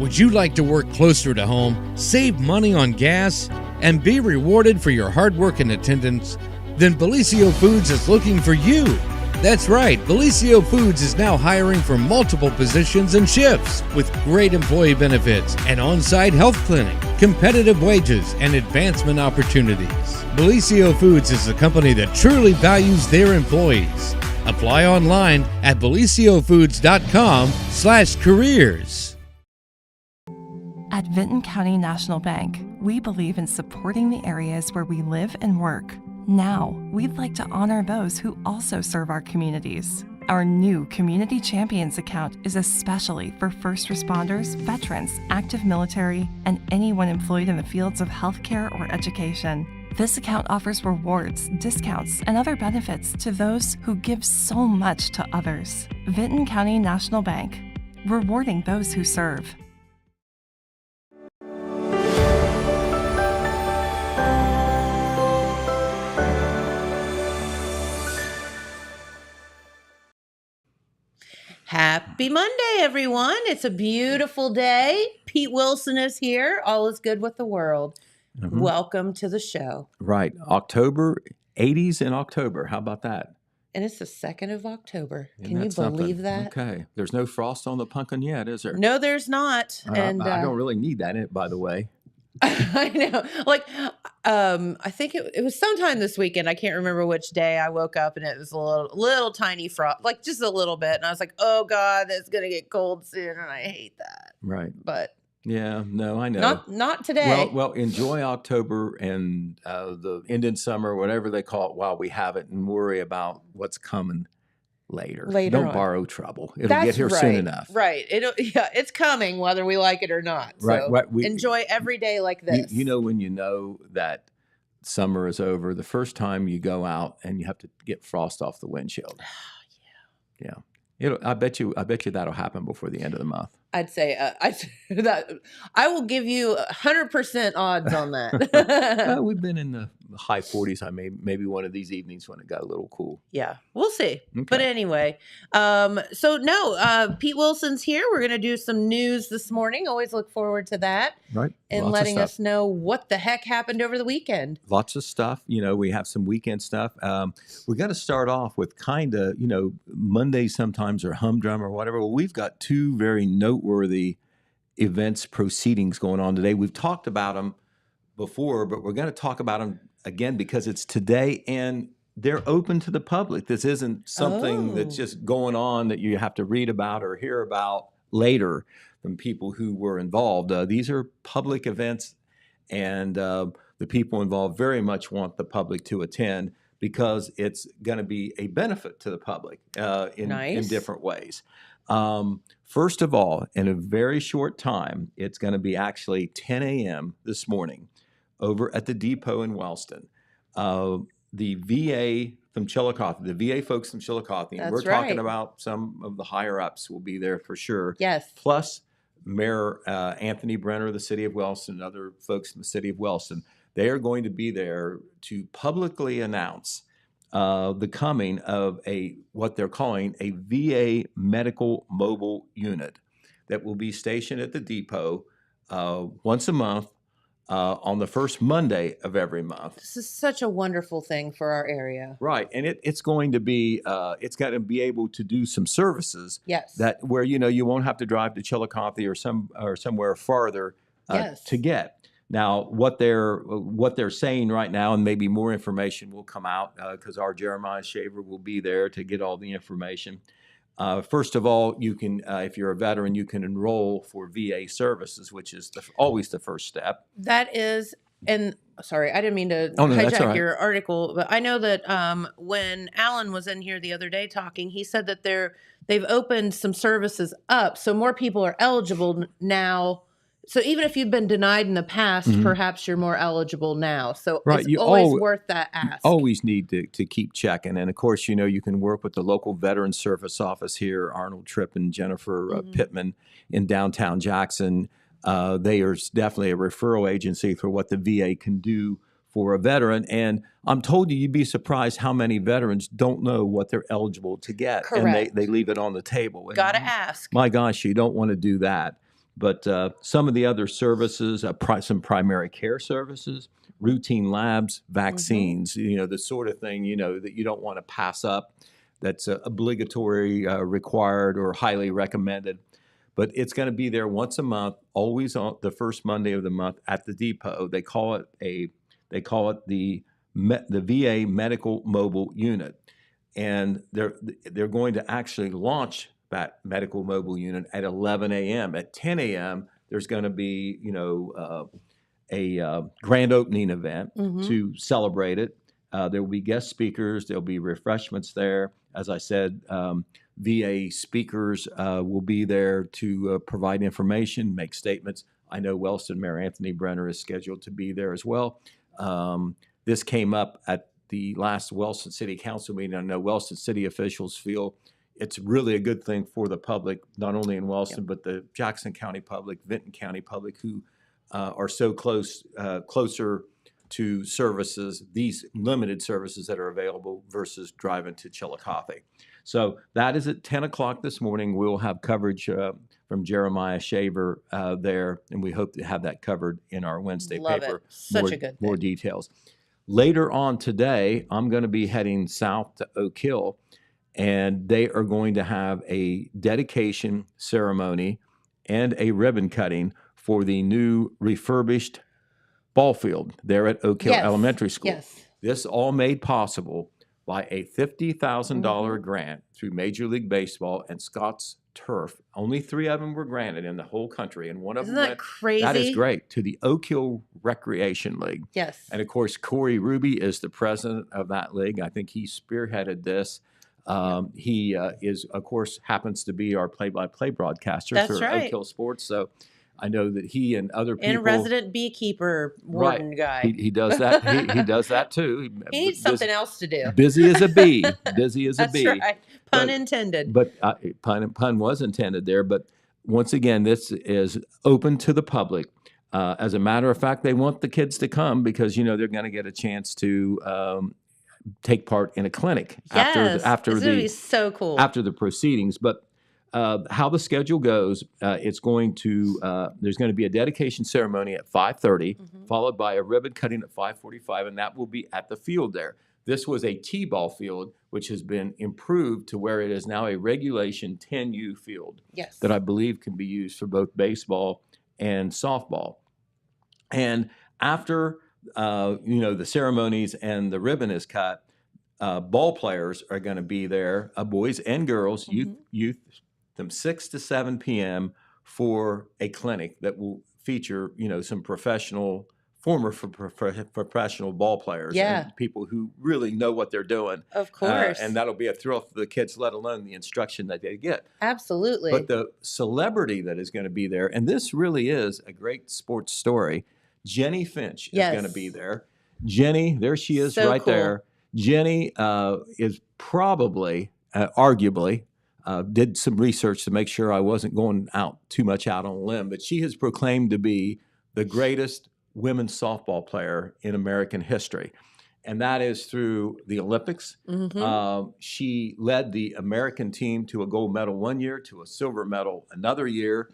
Would you like to work closer to home, save money on gas, and be rewarded for your hard work and attendance? Then Bellisio Foods is looking for you. That's right, Bellisio Foods is now hiring for multiple positions and shifts with great employee benefits, an on-site health clinic, competitive wages, and advancement opportunities. Bellisio Foods is a company that truly values their employees. Apply online at BellisioFoods.com/careers. At Vinton County National Bank, we believe in supporting the areas where we live and work. Now, we'd like to honor those who also serve our communities. Our new Community Champions account is especially for first responders, veterans, active military, and anyone employed in the fields of healthcare or education. This account offers rewards, discounts, and other benefits to those who give so much to others. Vinton County National Bank, rewarding those who serve. Happy Monday, everyone. It's a beautiful day. Pete Wilson is here. All is good with the world. Mm-hmm. Welcome to the show. Right. October, 80s in October. How about that? And it's the 2nd of October. Can you believe that? Okay. There's no frost on the pumpkin yet, is there? No, there's not. And I don't really need that, by the way. I know. Like, I think it was sometime this weekend. I can't remember which day. I woke up and it was a little tiny frost, like just a little bit. And I was like, oh God, it's going to get cold soon. And I hate that. Right. But yeah, no, I know. Not today. Well, enjoy October and the Indian summer, whatever they call it, while we have it, and worry about what's coming later. Don't borrow trouble. It'll get here soon enough. Right. It's coming whether we like it or not. Right. So enjoy every day like this. You know when you know that summer is over, the first time you go out and you have to get frost off the windshield. Yeah. I bet you that'll happen before the end of the month. I'd say that I will give you 100% odds on that. We've been in the high 40s. Maybe one of these evenings when it got a little cool. Yeah, we'll see. Okay. But anyway, Pete Wilson's here. We're going to do some news this morning. Always look forward to that. Right. And letting us know what the heck happened over the weekend. Lots of stuff. We have some weekend stuff. We got to start off with kind of, Mondays sometimes are humdrum or whatever. Well, we've got two very noteworthy events, proceedings going on today. We've talked about them before, but we're going to talk about them again because it's today and they're open to the public. This isn't something that's just going on that you have to read about or hear about later from people who were involved. These are public events, and the people involved very much want the public to attend because it's going to be a benefit to the public in different ways. First of all, in a very short time, it's going to be actually 10 a.m. this morning over at the depot in Wellston. The VA from Chillicothe, the VA folks from Chillicothe, and we're talking about some of the higher ups will be there for sure. Yes. Plus Mayor Anthony Brenner of the city of Wellston and other folks from the city of Wellston. They are going to be there to publicly announce the coming of what they're calling a VA medical mobile unit that will be stationed at the depot once a month on the first Monday of every month. This is such a wonderful thing for our area. Right, and it's going to be able to do some services. Yes. That where you won't have to drive to Chillicothe or somewhere farther to get. Now, what they're saying right now, and maybe more information will come out because our Jeremiah Shaver will be there to get all the information. First of all, you can, if you're a veteran, you can enroll for VA services, which is always the first step. That is, and sorry, I didn't mean to hijack your article, but I know that when Alan was in here the other day talking, he said that they've opened some services up, so more people are eligible now. So even if you've been denied in the past, perhaps you're more eligible now. So it's always worth that ask. Always need to keep checking. And of course, you can work with the local Veteran Service Office here, Arnold Tripp and Jennifer Pittman in downtown Jackson. They are definitely a referral agency for what the VA can do for a veteran. And I'm told you'd be surprised how many veterans don't know what they're eligible to get. Correct. And they leave it on the table. Got to ask. My gosh, you don't want to do that. But some of the other services, some primary care services, routine labs, vaccines, the sort of thing, that you don't want to pass up, that's obligatory, required, or highly recommended. But it's going to be there once a month, always on the first Monday of the month at the depot. They call it the VA Medical Mobile Unit, and they're going to actually launch that medical mobile unit at 11 a.m. At 10 a.m., there's going to be a grand opening event to celebrate it. There will be guest speakers. There'll be refreshments there. As I said, VA speakers will be there to provide information, make statements. I know Wellston Mayor Anthony Brenner is scheduled to be there as well. This came up at the last Wellston City Council meeting. I know Wellston City officials feel it's really a good thing for the public, not only in Wellston, but the Jackson County public, Vinton County public, who are so closer to services, these limited services that are available versus driving to Chillicothe. So that is at 10 o'clock this morning. We'll have coverage from Jeremiah Shaver there, and we hope to have that covered in our Wednesday paper. Such a good thing. More details. Later on today, I'm going to be heading south to Oak Hill, and they are going to have a dedication ceremony and a ribbon cutting for the new refurbished ball field there at Oak Hill Elementary School. Yes. This all made possible by a $50,000 grant through Major League Baseball and Scott's Turf. Only 3 of them were granted in the whole country, and one of them went, crazy? That is great, to the Oak Hill Recreation League. Yes. And of course, Corey Ruby is the president of that league. I think he spearheaded this. He is, of course, happens to be our play-by-play broadcaster for Oak Hill Sports. So I know that he and other people, and resident beekeeper warden guy. He does that. He does that too. He needs something else to do. Busy as a bee. Busy as a bee. That's right. Pun intended. But pun was intended there. But once again, this is open to the public. As a matter of fact, they want the kids to come because they're going to get a chance to take part in a clinic after be so cool after the proceedings. But how the schedule goes, there's going to be a dedication ceremony at 5:30, followed by a ribbon cutting at 5:45, and that will be at the field there. This was a T-ball field, which has been improved to where it is now a regulation 10U field that I believe can be used for both baseball and softball. And after the ceremonies and the ribbon is cut, ball players are going to be there, boys and girls, youth, from 6 to 7 p.m. for a clinic that will feature, some former professional ball players and people who really know what they're doing. Of course. And that'll be a thrill for the kids, let alone the instruction that they get. Absolutely. But the celebrity that is going to be there, and this really is a great sports story, Jennie Finch is going to be there. Jennie, there she is there. Jennie is probably, arguably, did some research to make sure I wasn't going too much out on a limb, but she has proclaimed to be the greatest women's softball player in American history. And that is through the Olympics. She led the American team to a gold medal one year, to a silver medal another year.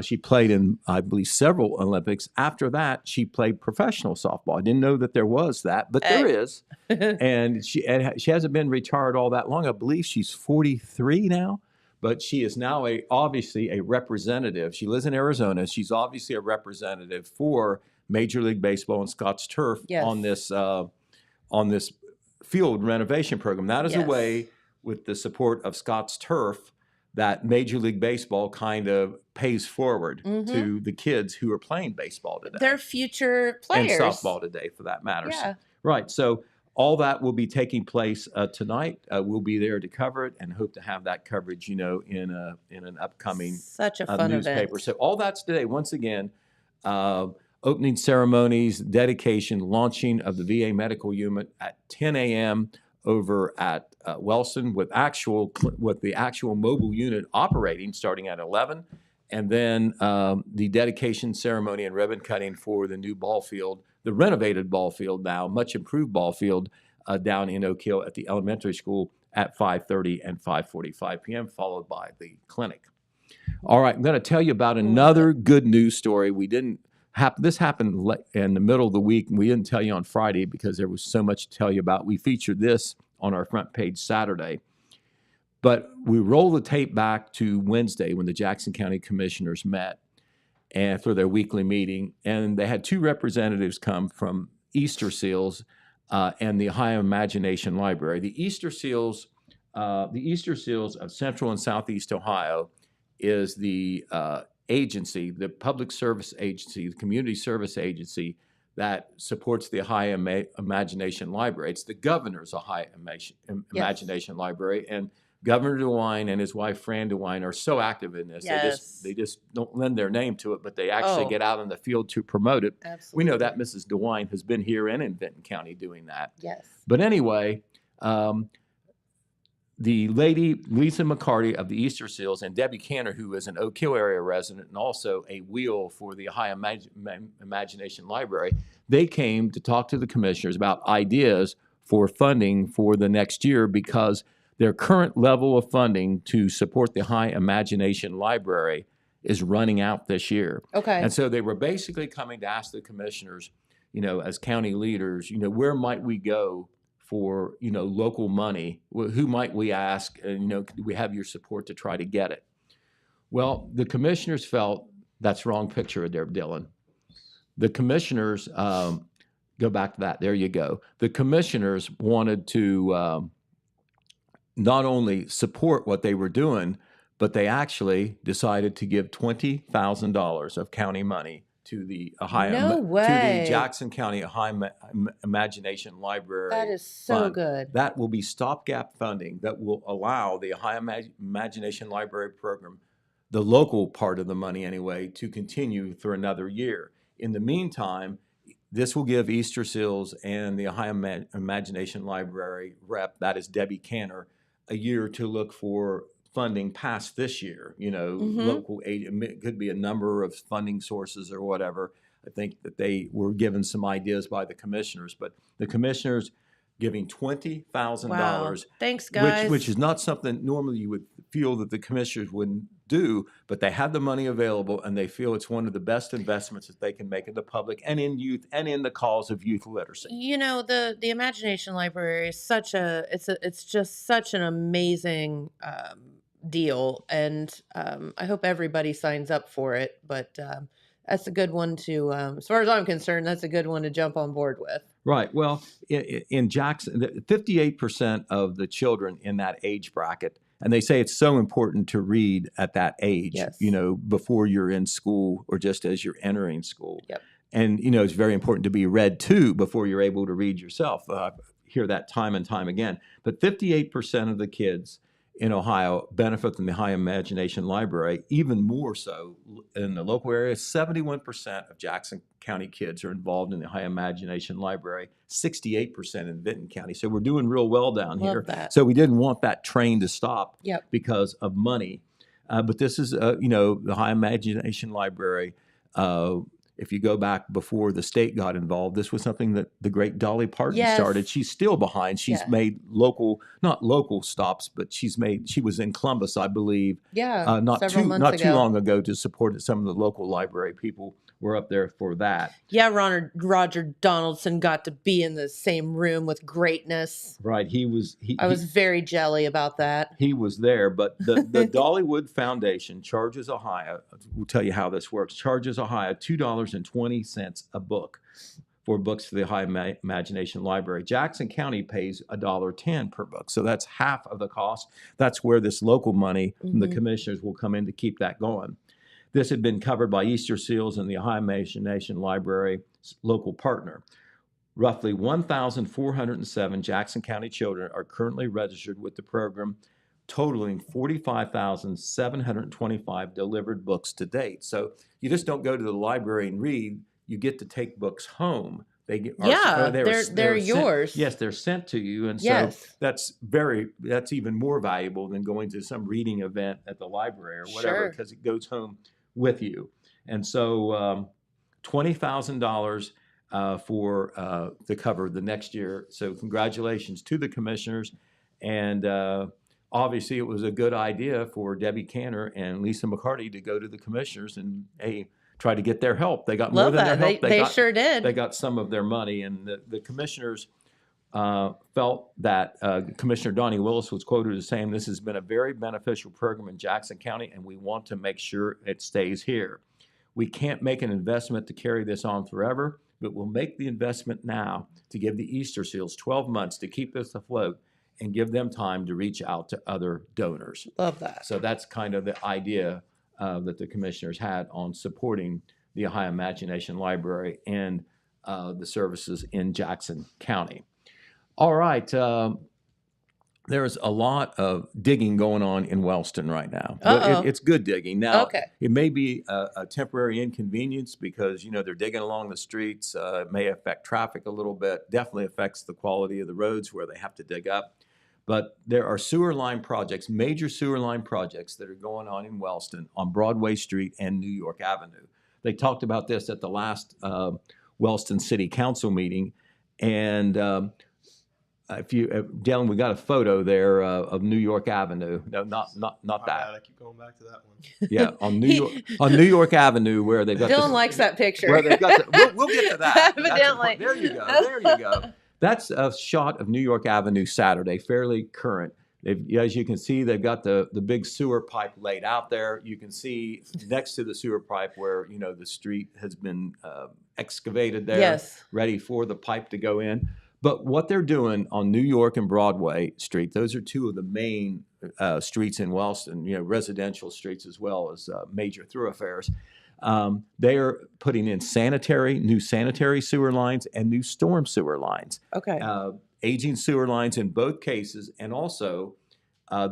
She played in, I believe, several Olympics. After that, she played professional softball. I didn't know that there was that, but there is. And she hasn't been retired all that long. I believe she's 43 now, but she is now obviously a representative. She lives in Arizona. She's obviously a representative for Major League Baseball and Scott's Turf on this field renovation program. That is a way, with the support of Scott's Turf, that Major League Baseball kind of pays forward to the kids who are playing baseball today. Their future players. And softball today, for that matter. Right. So all that will be taking place tonight. We'll be there to cover it and hope to have that coverage, in an upcoming such a fun newspaper. event. So all that's today. Once again, opening ceremonies, dedication, launching of the VA medical unit at 10 a.m. over at Wellston with the actual mobile unit operating starting at 11, and then the dedication ceremony and ribbon cutting for the new ball field, the renovated ball field now, much improved ball field down in Oak Hill at the elementary school at 5:30 and 5:45 p.m., followed by the clinic. All right, I'm going to tell you about another good news story. This happened in the middle of the week, and we didn't tell you on Friday because there was so much to tell you about. We featured this on our front page Saturday. But we roll the tape back to Wednesday when the Jackson County Commissioners met and for their weekly meeting, and they had two representatives come from Easter Seals and the Ohio Imagination Library. The Easter Seals of Central and Southeast Ohio is the agency, the public service agency, the community service agency that supports the Ohio Imagination Library. It's the governor's Ohio Imagination Library, and Governor DeWine and his wife Fran DeWine are so active in this. Yes. They just don't lend their name to it, but they actually get out in the field to promote it. Absolutely. We know that Mrs. DeWine has been here and in Benton County doing that. Yes. But anyway, the lady, Lisa McCarty of the Easter Seals, and Debbie Canner, who is an Oak Hill area resident and also a wheel for the Ohio Imagination Library, they came to talk to the commissioners about ideas for funding for the next year because their current level of funding to support the Ohio Imagination Library is running out this year. Okay. And so they were basically coming to ask the commissioners, as county leaders, where might we go for, local money? Who might we ask? And, could we have your support to try to get it? Well, the commissioners felt that's wrong picture there, Dylan. The commissioners, go back to that. There you go. The commissioners wanted to not only support what they were doing, but they actually decided to give $20,000 of county money to the Ohio, to the Jackson County Ohio Imagination Library. That is so fund. good. That will be stopgap funding that will allow the Ohio Imagination Library program, the local part of the money anyway, to continue for another year. In the meantime, this will give Easter Seals and the Ohio Imagination Library rep, that is Debbie Canner, a year to look for funding past this year. Local aid, it could be a number of funding sources or whatever. I think that they were given some ideas by the commissioners, but the commissioners giving $20,000. Wow. Thanks, guys. Which is not something normally you would feel that the commissioners wouldn't do, but they have the money available and they feel it's one of the best investments that they can make in the public and in youth and in the cause of youth literacy. The Imagination Library is it's just such an amazing deal, and I hope everybody signs up for it, but that's a good one to, as far as I'm concerned, that's a good one to jump on board with. Right. Well, in Jackson, 58% of the children in that age bracket, and they say it's so important to read at that age, yes. Before you're in school or just as you're entering school. Yep. And, it's very important to be read too before you're able to read yourself. I hear that time and time again. But 58% of the kids in Ohio benefit from the Ohio Imagination Library, even more so in the local area. 71% of Jackson County kids are involved in the Ohio Imagination Library, 68% in Benton County. So we're doing real well down Love here. That. So we didn't want that train to stop because of money. But this is, the Ohio Imagination Library. If you go back before the state got involved, this was something that the great Dolly Parton started. She's still behind. She's made not local stops, but she was in Columbus, I believe. Yeah, not too long ago to support some of the local library people were up there for that. Yeah, Roger Donaldson got to be in the same room with greatness. Right, I was very jelly about that. He was there, but the Dollywood Foundation charges Ohio, we'll tell you how this works, charges Ohio $2.20 a book for books for the Ohio Imagination Library. Jackson County pays $1.10 per book, so that's half of the cost. That's where this local money from the commissioners will come in to keep that going. This had been covered by Easter Seals and the Ohio Imagination Library local partner. Roughly 1,407 Jackson County children are currently registered with the program, totaling 45,725 delivered books to date. So you just don't go to the library and read, you get to take books home. They're yours. Yes, they're sent to you, and so that's even more valuable than going to some reading event at the library or whatever, because it goes home with you. And so $20,000 for the cover the next year. So congratulations to the commissioners, and obviously it was a good idea for Debbie Cantor and Lisa McCarty to go to the commissioners and try to get their help. They got more than their help. They sure did. They got some of their money, and the commissioners felt that Commissioner Donnie Willis was quoted as saying, "This has been a very beneficial program in Jackson County, and we want to make sure it stays here. We can't make an investment to carry this on forever, but we'll make the investment now to give the Easter Seals 12 months to keep this afloat and give them time to reach out to other donors." Love that. So that's kind of the idea that the commissioners had on supporting the Ohio Imagination Library and the services in Jackson County. All right. There's a lot of digging going on in Wellston right now. But it's good digging. Now, It may be a temporary inconvenience because, they're digging along the streets. It may affect traffic a little bit. Definitely affects the quality of the roads where they have to dig up. But there are sewer line projects, major sewer line projects that are going on in Wellston on Broadway Street and New York Avenue. They talked about this at the last Wellston City Council meeting. And Dylan, we got a photo there of New York Avenue. No, not that. I keep going back to that one. Yeah, on New York Avenue where they've got. Dylan likes that picture. Where they've got we'll get to that. Evidently. There you go. That's a shot of New York Avenue Saturday, fairly current. As you can see, they've got the big sewer pipe laid out there. You can see next to the sewer pipe where, the street has been excavated there, ready for the pipe to go in. But what they're doing on New York and Broadway Street, those are two of the main streets in Wellston, residential streets as well as major thoroughfares. They are putting in new sanitary sewer lines and new storm sewer lines. Okay. Aging sewer lines in both cases, and also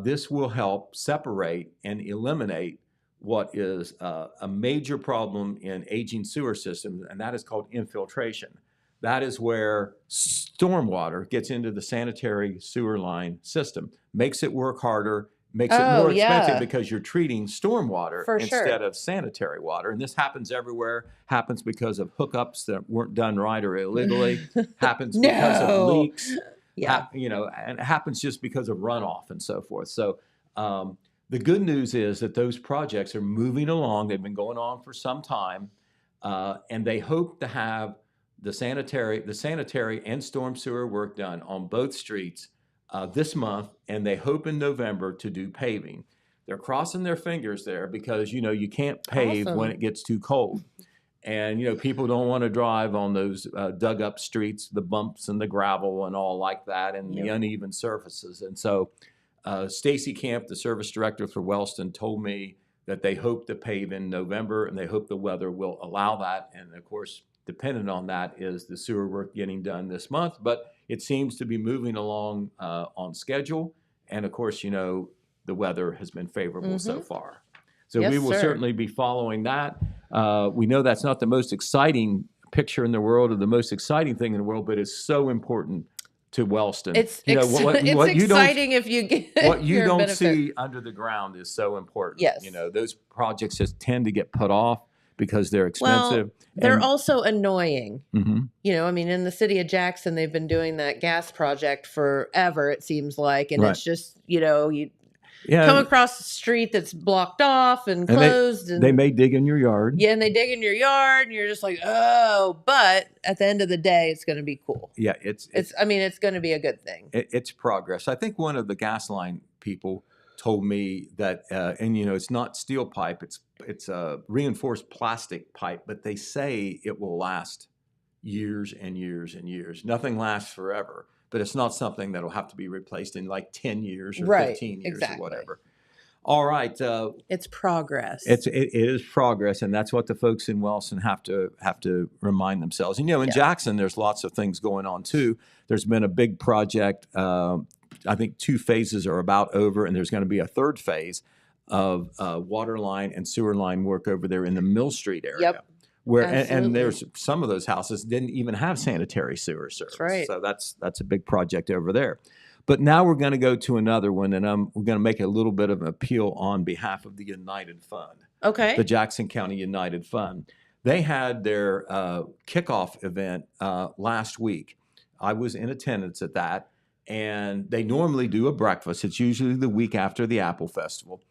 this will help separate and eliminate what is a major problem in aging sewer systems, and that is called infiltration. That is where stormwater gets into the sanitary sewer line system, makes it work harder, makes it more expensive because you're treating stormwater instead of sanitary water. And this happens everywhere, happens because of hookups that weren't done right or illegally, happens because of leaks, and it happens just because of runoff and so forth. So the good news is that those projects are moving along. They've been going on for some time, and they hope to have the sanitary and storm sewer work done on both streets this month, and they hope in November to do paving. They're crossing their fingers there because, you can't pave when it gets too cold. And, people don't want to drive on those dug up streets, the bumps and the gravel and all like that, and the uneven surfaces. And so Stacy Camp, the service director for Wellston, told me that they hope to pave in November, and they hope the weather will allow that. And of course, dependent on that is the sewer work getting done this month, but it seems to be moving along on schedule. And of course, the weather has been favorable so far. So we will certainly be following that. We know that's not the most exciting picture in the world or the most exciting thing in the world, but it's so important to Wellston. It's exciting if you get what you don't see under the ground is so important. Yes. Those projects just tend to get put off because they're expensive. Well, they're also annoying. In the city of Jackson, they've been doing that gas project forever, it seems like. And it's just, you come across the street that's blocked off and closed. They may dig in your yard. Yeah, and they dig in your yard, and you're just like, oh. But at the end of the day, it's going to be cool. Yeah, it's going to be a good thing. It's progress. I think one of the gas line people told me that, it's not steel pipe, it's a reinforced plastic pipe, but they say it will last years and years and years. Nothing lasts forever, but it's not something that'll have to be replaced in like 10 years or 15 years or whatever. All right. It's progress. It is progress, and that's what the folks in Wellston have to remind themselves. And, in Jackson, there's lots of things going on too. There's been a big project. I think 2 phases are about over, and there's going to be a 3rd phase of water line and sewer line work over there in the Mill Street area. Yep. Where and there's some of those houses didn't even have sanitary sewer service. That's right. So that's a big project over there. But now we're going to go to another one, and we're going to make a little bit of an appeal on behalf of the United Fund. Okay. The Jackson County United Fund. They had their kickoff event last week. I was in attendance at that. And they normally do a breakfast. It's usually the week after the Apple Festival.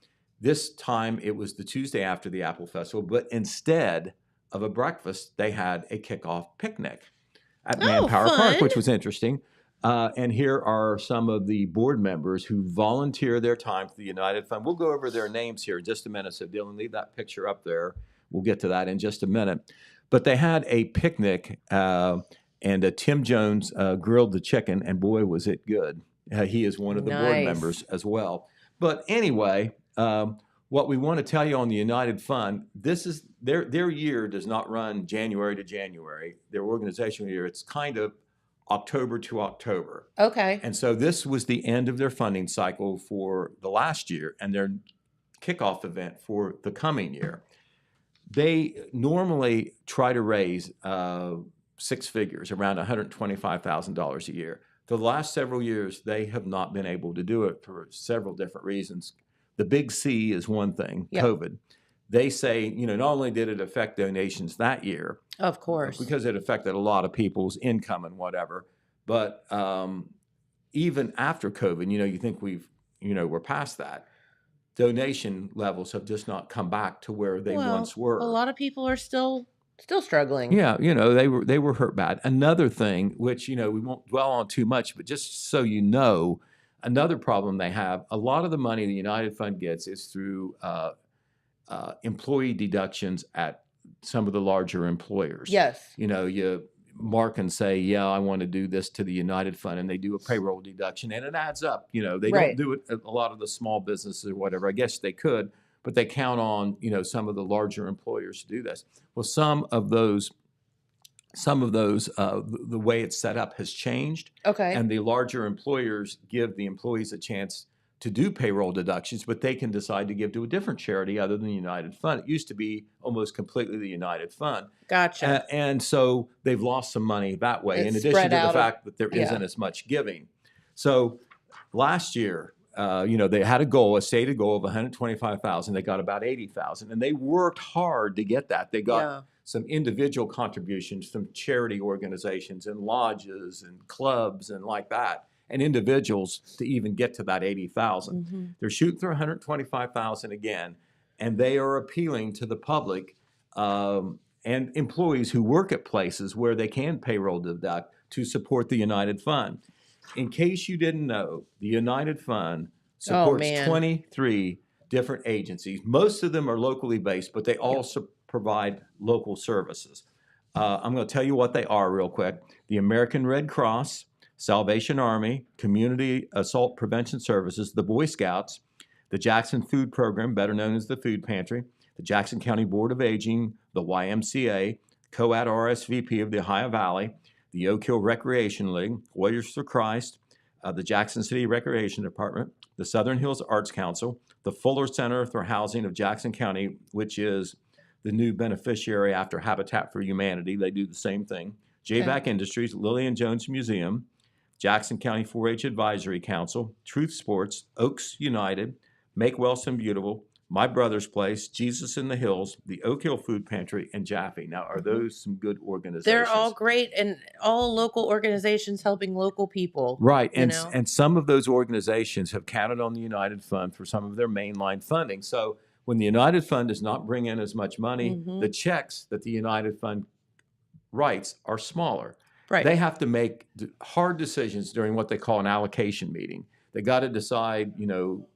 This time it was the Tuesday after the Apple Festival, but instead of a breakfast, they had a kickoff picnic at Manpower Park, which was interesting. And here are some of the board members who volunteer their time for the United Fund. We'll go over their names here in just a minute. So Dylan, leave that picture up there. We'll get to that in just a minute. But they had a picnic, and Tim Jones grilled the chicken, and boy, was it good. He is one of the board members as well. But anyway, what we want to tell you on the United Fund, this is their year does not run January to January. Their organizational year, it's kind of October to October. Okay. And so this was the end of their funding cycle for the last year and their kickoff event for the coming year. They normally try to raise six figures, around $125,000 a year. For the last several years, they have not been able to do it for several different reasons. The big C is one thing, COVID. They say, not only did it affect donations that year, of course, because it affected a lot of people's income and whatever, but even after COVID, you think we're past that. Donation levels have just not come back to where they once were. A lot of people are still struggling. Yeah, they were hurt bad. Another thing, which we won't dwell on too much, but just so you know, another problem they have, a lot of the money the United Fund gets is through employee deductions at some of the larger employers. Yes. You mark and say, yeah, I want to do this to the United Fund, and they do a payroll deduction, and it adds up. They don't do it at a lot of the small businesses or whatever. I guess they could, but they count on, some of the larger employers to do this. Well, some of those, the way it's set up has changed. Okay. And the larger employers give the employees a chance to do payroll deductions, but they can decide to give to a different charity other than the United Fund. It used to be almost completely the United Fund. Gotcha. And so they've lost some money that way, in addition to the fact that there isn't as much giving. So last year, they had a stated goal of $125,000. They got about $80,000, and they worked hard to get that. They got some individual contributions from charity organizations and lodges and clubs and like that, and individuals to even get to that $80,000. Mm-hmm. They're shooting for $125,000 again, and they are appealing to the public and employees who work at places where they can payroll deduct to support the United Fund. In case you didn't know, the United Fund supports 23 different agencies. Most of them are locally based, but they also provide local services. I'm going to tell you what they are real quick. The American Red Cross, Salvation Army, Community Assault Prevention Services, the Boy Scouts, the Jackson Food Program, better known as the Food Pantry, the Jackson County Board of Aging, the YMCA, COAD RSVP of the Ohio Valley, the Oak Hill Recreation League, Warriors for Christ, the Jackson City Recreation Department, the Southern Hills Arts Council, the Fuller Center for Housing of Jackson County, which is the new beneficiary after Habitat for Humanity. They do the same thing. JVAC Industries, Lillian Jones Museum, Jackson County 4-H Advisory Council, Truth Sports, Oaks United, Make Wellston Beautiful, My Brother's Place, Jesus in the Hills, the Oak Hill Food Pantry, and Jaffe. Now, are those some good organizations? They're all great, and all local organizations helping local people. Right, and some of those organizations have counted on the United Fund for some of their mainline funding. So when the United Fund does not bring in as much money, the checks that the United Fund writes are smaller. Right. They have to make hard decisions during what they call an allocation meeting. They got to decide,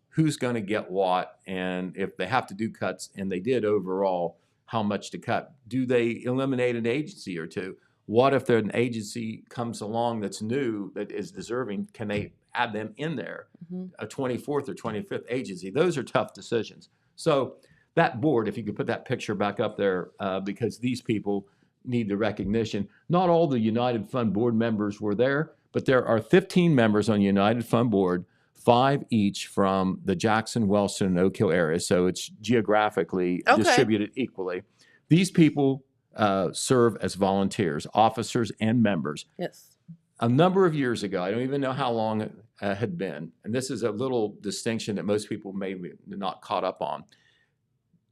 who's going to get what, and if they have to do cuts, and they did overall, how much to cut. Do they eliminate an agency or two? What if an agency comes along that's new, that is deserving? Can they add them in there? A 24th or 25th agency? Those are tough decisions. So that board, if you could put that picture back up there, because these people need the recognition. Not all the United Fund board members were there, but there are 15 members on the United Fund board, 5 each from the Jackson, Wellston, and Oak Hill area. So it's geographically distributed equally. These people serve as volunteers, officers, and members. Yes. A number of years ago, I don't even know how long it had been, and this is a little distinction that most people may be not caught up on.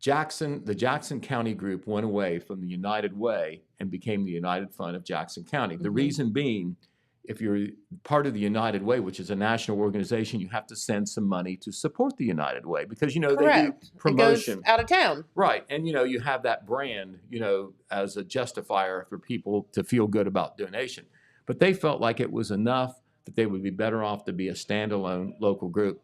The Jackson County group went away from the United Way and became the United Fund of Jackson County. The reason being if you're part of the United Way, which is a national organization, you have to send some money to support the United Way because, they do promotion. It goes out of town. Right. And, you have that brand, as a justifier for people to feel good about donation. But they felt like it was enough that they would be better off to be a standalone local group.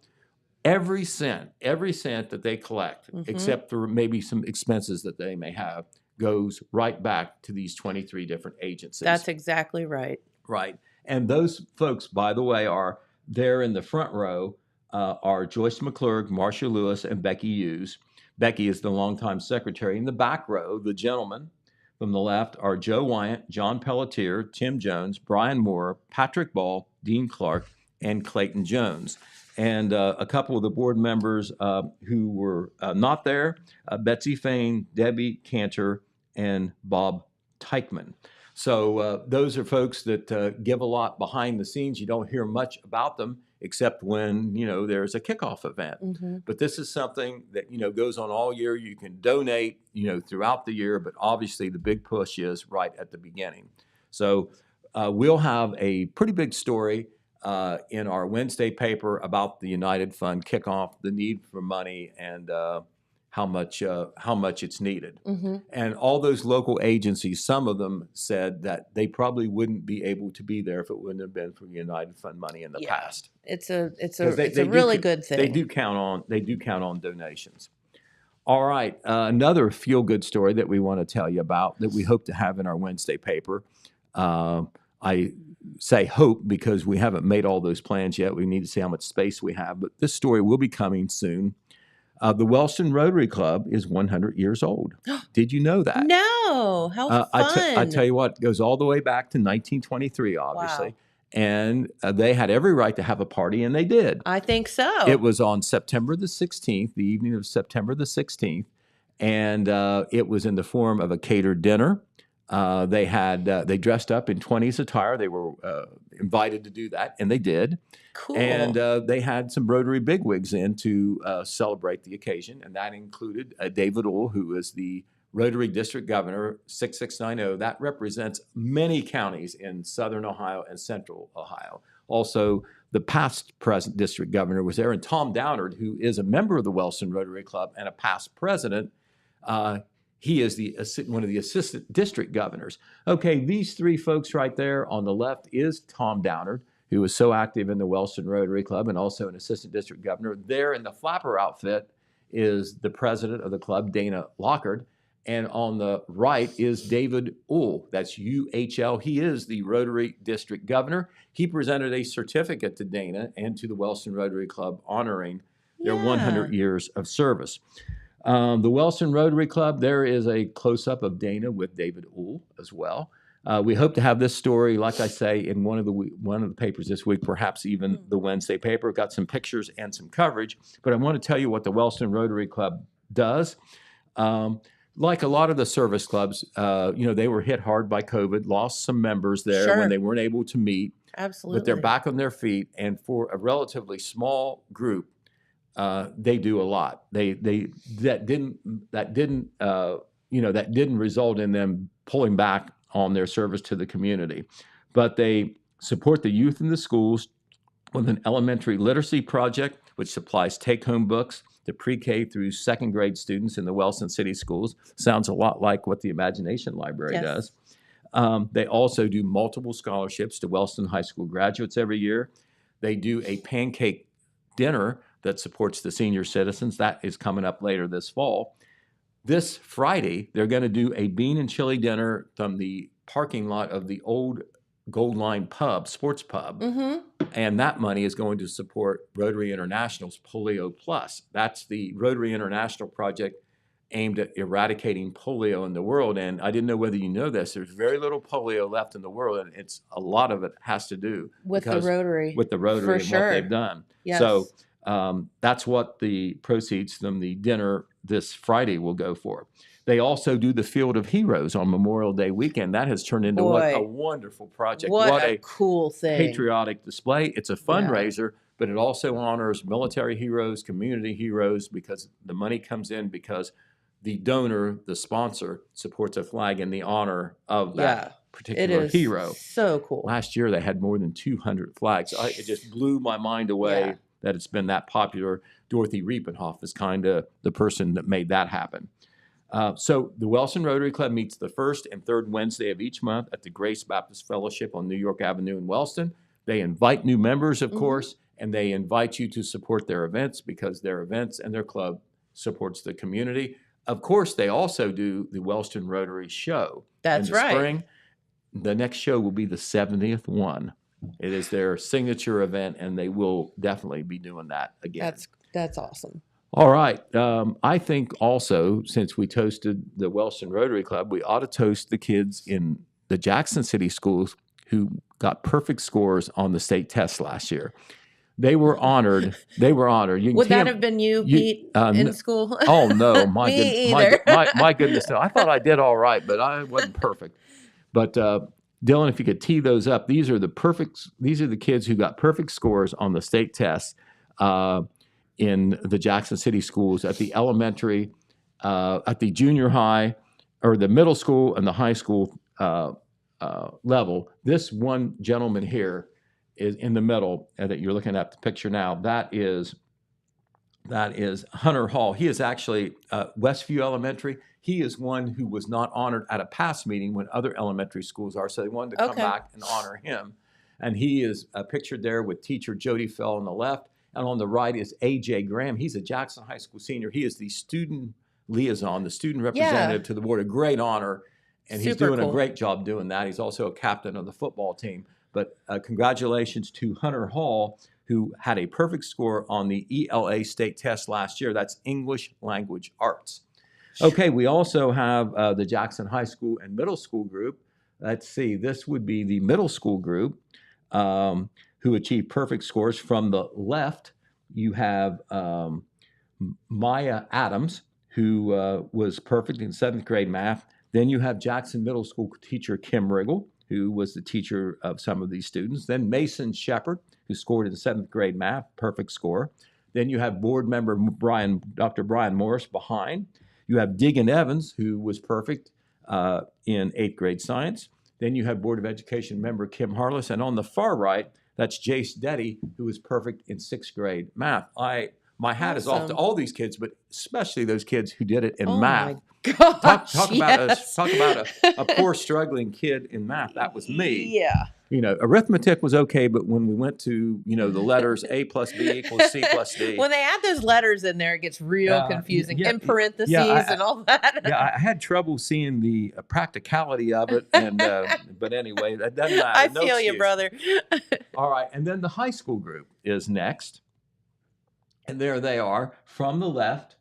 Every cent that they collect, except for maybe some expenses that they may have, goes right back to these 23 different agencies. That's exactly right. Right. And those folks, by the way, are there in the front row are Joyce McClurg, Marcia Lewis, and Becky Hughes. Becky is the longtime secretary. In the back row, the gentlemen from the left are Joe Wyant, John Pelletier, Tim Jones, Brian Moore, Patrick Ball, Dean Clark, and Clayton Jones. And a couple of the board members who were not there, Betsy Fain, Debbie Cantor, and Bob Teichman. So those are folks that give a lot behind the scenes. You don't hear much about them except when, there's a kickoff event. But this is something that, goes on all year. You can donate, throughout the year, but obviously the big push is right at the beginning. So we'll have a pretty big story in our Wednesday paper about the United Fund kickoff, the need for money, and how much it's needed. And all those local agencies, some of them said that they probably wouldn't be able to be there if it wouldn't have been for United Fund money in the past. It's a really good thing. They do count on donations. All right, another feel-good story that we want to tell you about that we hope to have in our Wednesday paper. I say hope because we haven't made all those plans yet. We need to see how much space we have, but this story will be coming soon. The Wellston Rotary Club is 100 years old. Did you know that? No. How fun. I tell you what, it goes all the way back to 1923, obviously. Wow. And they had every right to have a party, and they did. I think so. It was on September the 16th, the evening of September the 16th, and it was in the form of a catered dinner. They dressed up in 20s attire. They were invited to do that, and they did. Cool. And they had some Rotary bigwigs in to celebrate the occasion, and that included David Uhl, who is the Rotary District Governor, 6690. That represents many counties in southern Ohio and central Ohio. Also, the past present district governor was there, and Tom Downard, who is a member of the Wellston Rotary Club and a past president. He is one of the assistant district governors. Okay, these three folks right there on the left is Tom Downard, who was so active in the Wellston Rotary Club and also an assistant district governor. There in the flapper outfit is the president of the club, Dana Lockard. And on the right is David Uhl. That's UHL. He is the Rotary District Governor. He presented a certificate to Dana and to the Wellston Rotary Club honoring their 100 years of service. The Wellston Rotary Club, there is a close-up of Dana with David Uhl as well. We hope to have this story, like I say, in one of the papers this week, perhaps even the Wednesday paper. We've got some pictures and some coverage, but I want to tell you what the Wellston Rotary Club does. Like a lot of the service clubs, they were hit hard by COVID, lost some members there when they weren't able to meet. Absolutely. But they're back on their feet, and for a relatively small group, they do a lot. That didn't result in them pulling back on their service to the community, but they support the youth in the schools with an elementary literacy project, which supplies take-home books to pre-K through second grade students in the Wellston City schools. Sounds a lot like what the Imagination Library does. They also do multiple scholarships to Wellston High School graduates every year. They do a pancake dinner that supports the senior citizens. That is coming up later this fall. This Friday, they're going to do a bean and chili dinner from the parking lot of the old Gold Line pub, sports pub. And that money is going to support Rotary International's Polio Plus. That's the Rotary International project aimed at eradicating polio in the world. And I didn't know whether you know this. There's very little polio left in the world, and a lot of it has to do with the Rotary. With the Rotary and what they've done. Yes. So that's what the proceeds from the dinner this Friday will go for. They also do the Field of Heroes on Memorial Day weekend. That has turned into a wonderful project. What a cool thing. Patriotic display. It's a fundraiser, but it also honors military heroes, community heroes, because the money comes in because the donor, the sponsor, supports a flag in the honor of that particular hero. So cool. Last year they had more than 200 flags. It just blew my mind away that it's been that popular. Dorothy Riepenhoff is kind of the person that made that happen. So the Wellston Rotary Club meets the first and third Wednesday of each month at the Grace Baptist Fellowship on New York Avenue in Wellston. They invite new members, of course, and they invite you to support their events because their events and their club supports the community. Of course, they also do the Wellston Rotary Show. That's in the right. spring. The next show will be the 70th one. It is their signature event, and they will definitely be doing that again. That's awesome. All right. I think also, since we toasted the Wellston Rotary Club, we ought to toast the kids in the Jackson City schools who got perfect scores on the state test last year. They were honored. Would that have been you, Pete, in school? Oh, no. My goodness. No. I thought I did all right, but I wasn't perfect. But Dylan, if you could tee those up, these are the kids who got perfect scores on the state test in the Jackson City schools at the elementary, at the junior high, or the middle school and the high school level. This one gentleman here is in the middle that you're looking at the picture now. That is Hunter Hall. He is actually Westview Elementary. He is one who was not honored at a past meeting when other elementary schools are, so they wanted to come back and honor him. And he is pictured there with teacher Jody Fell on the left, and on the right is A.J. Graham. He's a Jackson High School senior. He is the student liaison, the student representative to the board, a great honor, and he's doing a great job doing that. He's also a captain of the football team. But congratulations to Hunter Hall, who had a perfect score on the ELA state test last year. That's English Language Arts. Okay, we also have the Jackson High School and Middle School group. Let's see, this would be the middle school group who achieved perfect scores. From the left, you have Maya Adams, who was perfect in 7th grade math. Then you have Jackson Middle School teacher Kim Riggle, who was the teacher of some of these students. Then Mason Shepard, who scored in 7th grade math, perfect score. Then you have board member Dr. Brian Morris behind. You have Diggin Evans, who was perfect in 8th grade science. Then you have Board of Education member Kim Harless. And on the far right, that's Jace Deddy, who was perfect in 6th grade math. My hat is off to all these kids, but especially those kids who did it in math. Gosh, talk about a poor struggling kid in math. That was me. Yeah. Arithmetic was okay, but when we went to, the letters A plus B equals C plus D. When they add those letters in there, it gets real confusing. In parentheses and all that. Yeah, I had trouble seeing the practicality of it. And but anyway, that doesn't matter. I feel you, brother. All right. And then the high school group is next. And there they are. From the left,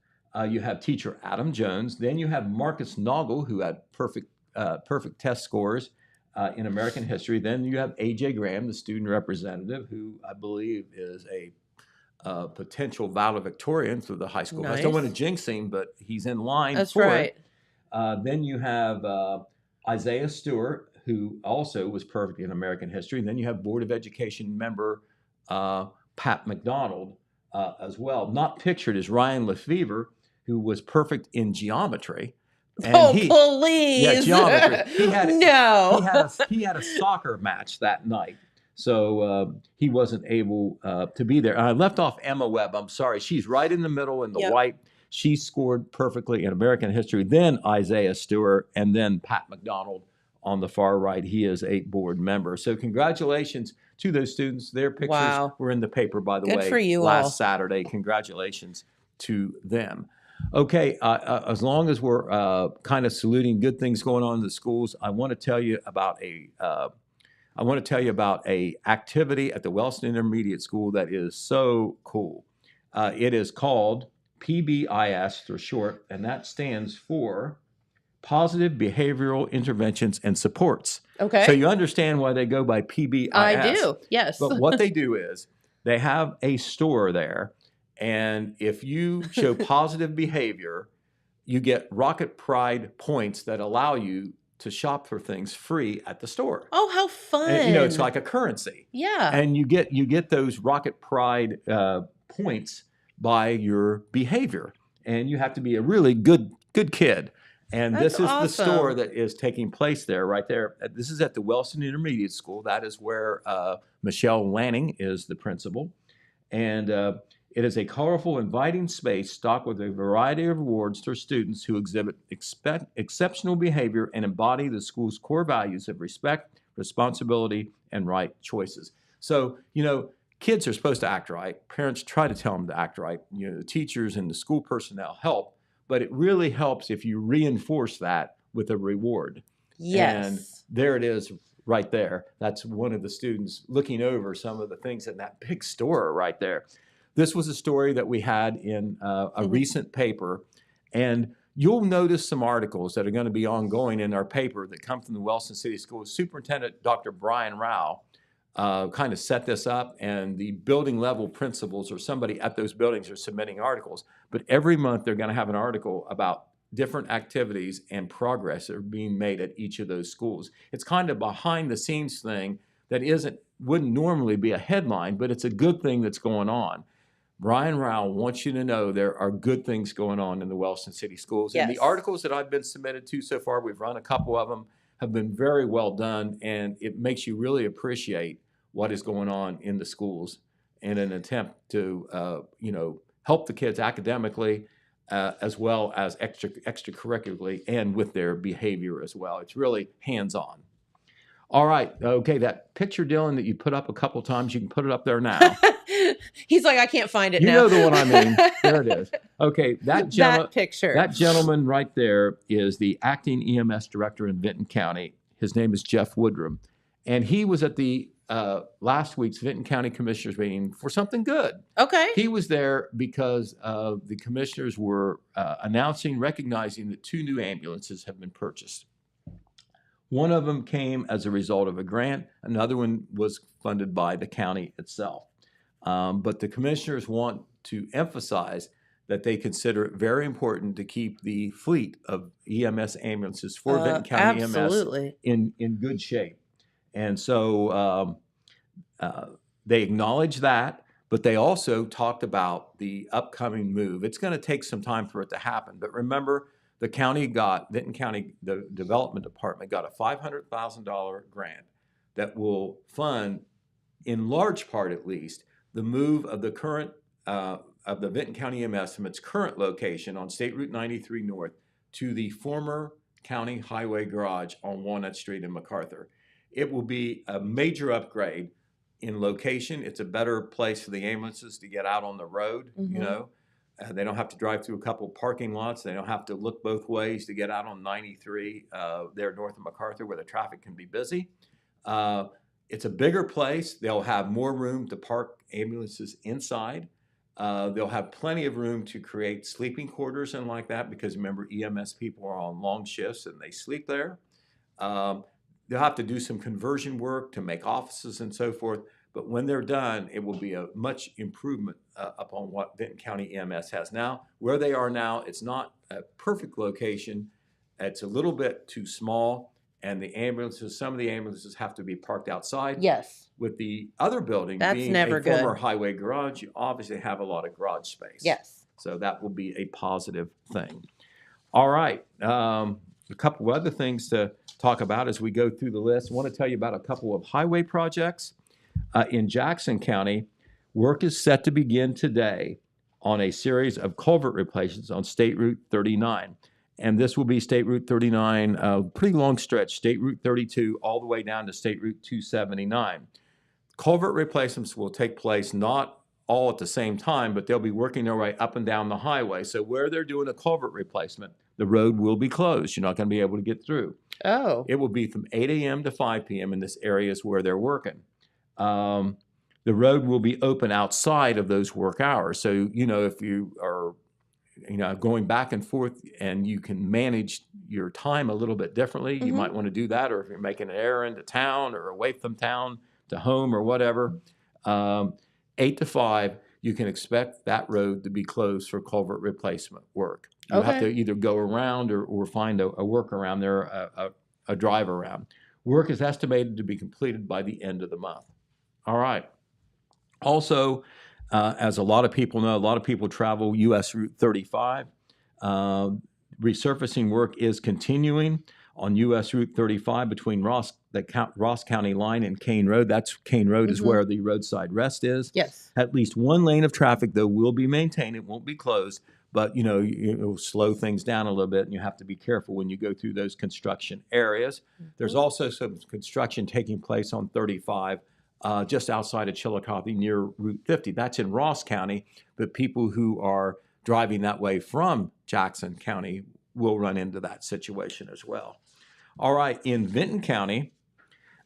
you have teacher Adam Jones. Then you have Marcus Noggle, who had perfect test scores in American history. Then you have A.J. Graham, the student representative, who I believe is a potential valedictorian for the high school. Nice. I don't want to jinx him, but he's in line That's for right. it. Then you have Isaiah Stewart, who also was perfect in American history. And then you have Board of Education member Pat McDonald as well. Not pictured is Ryan Lefevre, who was perfect in geometry. And please. Yeah, geometry. He had a soccer match that night. So he wasn't able to be there. And I left off Emma Webb. I'm sorry. She's right in the middle in the white. She scored perfectly in American history. Then Isaiah Stewart, and then Pat McDonald on the far right. He is a board member. So congratulations to those students. Their pictures were in the paper, by the way, for you last Saturday. Congratulations to them. Okay, as long as we're kind of saluting good things going on in the schools, I want to tell you about a activity at the Wellston Intermediate School that is so cool. It is called PBIS for short, and that stands for Positive Behavioral Interventions and Supports. Okay. So you understand why they go by PBIS. I do, yes. But what they do is they have a store there, and if you show positive behavior, you get Rocket Pride points that allow you to shop for things free at the store. Oh, how fun. And, it's like a currency. Yeah. And you get those Rocket Pride points by your behavior. And you have to be a really good kid. And That's this is awesome. the store that is taking place there, right there. This is at the Wellston Intermediate School. That is where Michelle Lanning is the principal. And it is a colorful, inviting space stocked with a variety of rewards for students who exhibit exceptional behavior and embody the school's core values of respect, responsibility, and right choices. So, kids are supposed to act right. Parents try to tell them to act right. The teachers and the school personnel help. But it really helps if you reinforce that with a reward. Yes. And there it is right there. That's one of the students looking over some of the things in that big store right there. This was a story that we had in a recent paper. And you'll notice some articles that are going to be ongoing in our paper that come from the Wellston City Schools. Superintendent Dr. Brian Rao kind of set this up, and the building level principals or somebody at those buildings are submitting articles. But every month they're going to have an article about different activities and progress that are being made at each of those schools. It's kind of behind the scenes thing that wouldn't normally be a headline, but it's a good thing that's going on. Brian Rao wants you to know there are good things going on in the Wellston City Schools. Yes. And the articles that I've been submitted to so far, we've run a couple of them, have been very well done, and it makes you really appreciate what is going on in the schools in an attempt to, help the kids academically as well as extracurricularly and with their behavior as well. It's really hands-on. All right. Okay, that picture, Dylan, that you put up a couple times, you can put it up there now. He's like, I can't find it now. You know the one I mean. There it is. Okay, that picture. That gentleman right there is the acting EMS director in Vinton County. His name is Jeff Woodrum. And he was at the last week's Vinton County Commissioners meeting for something good. Okay. He was there because the commissioners were recognizing that 2 new ambulances have been purchased. One of them came as a result of a grant. Another one was funded by the county itself. But the commissioners want to emphasize that they consider it very important to keep the fleet of EMS ambulances for Vinton County absolutely. EMS in good shape. And so they acknowledge that, but they also talked about the upcoming move. It's going to take some time for it to happen. But remember, Vinton County, the Development Department got a $500,000 grant that will fund, in large part at least, the move of the current of the Vinton County EMS from its current location on State Route 93 North to the former county highway garage on Walnut Street in MacArthur. It will be a major upgrade in location. It's a better place for the ambulances to get out on the road, They don't have to drive through a couple parking lots. They don't have to look both ways to get out on 93 there north of MacArthur where the traffic can be busy. It's a bigger place. They'll have more room to park ambulances inside. They'll have plenty of room to create sleeping quarters and like that because remember, EMS people are on long shifts and they sleep there. They'll have to do some conversion work to make offices and so forth. But when they're done, it will be a much improvement upon what Vinton County EMS has now. Where they are now, it's not a perfect location. It's a little bit too small, and some of the ambulances have to be parked outside. Yes. With the other building being never a good. Former highway garage, you obviously have a lot of garage space. Yes. So that will be a positive thing. All right. A couple of other things to talk about as we go through the list. I want to tell you about a couple of highway projects. In Jackson County, work is set to begin today on a series of culvert replacements on State Route 39. And this will be State Route 39, pretty long stretch, State Route 32, all the way down to State Route 279. Culvert replacements will take place not all at the same time, but they'll be working their way up and down the highway. So where they're doing a culvert replacement, the road will be closed. You're not going to be able to get through. Oh. It will be from 8 a.m. to 5 p.m. in this areas where they're working. The road will be open outside of those work hours. So, if you are, going back and forth and you can manage your time a little bit differently, you might want to do that. Or if you're making an errand to town or away from town to home or whatever, 8 to 5, you can expect that road to be closed for culvert replacement work. You'll have to either go around or find a workaround there, a drive around. Work is estimated to be completed by the end of the month. All right. Also, as a lot of people know, a lot of people travel U.S. Route 35. Resurfacing work is continuing on U.S. Route 35 between Ross County line and Kane Road. That's Kane Road is where the roadside rest is. Yes. At least one lane of traffic, though, will be maintained. It won't be closed, but it'll slow things down a little bit, and you have to be careful when you go through those construction areas. There's also some construction taking place on 35 just outside of Chillicothe near Route 50. That's in Ross County, but people who are driving that way from Jackson County will run into that situation as well. All right, in Vinton County,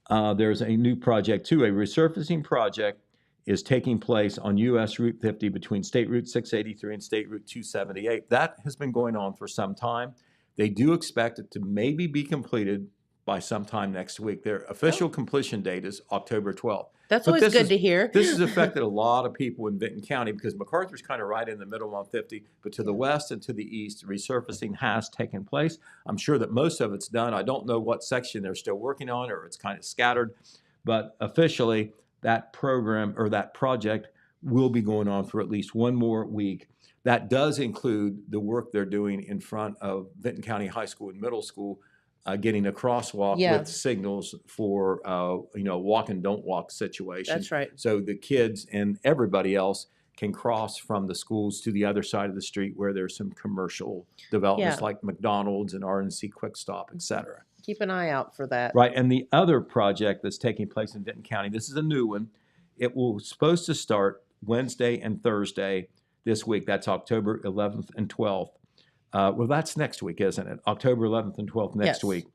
there's a new project too. A resurfacing project is taking place on U.S. Route 50 between State Route 683 and State Route 278. That has been going on for some time. They do expect it to maybe be completed by sometime next week. Their official completion date is October 12th. That's always good to hear. This has affected a lot of people in Vinton County because MacArthur's kind of right in the middle on 50, but to the west and to the east, resurfacing has taken place. I'm sure that most of it's done. I don't know what section they're still working on, or it's kind of scattered, but officially that program or that project will be going on for at least one more week. That does include the work they're doing in front of Vinton County High School and Middle School, getting a crosswalk with signals for walk and don't walk situation. That's right. So the kids and everybody else can cross from the schools to the other side of the street where there's some commercial developments like McDonald's and RNC Quick Stop, et cetera. Keep an eye out for that. Right. And the other project that's taking place in Vinton County, this is a new one. It will supposed to start Wednesday and Thursday this week. That's October 11th and 12th. Well, that's next week, isn't it? October 11th and 12th next week.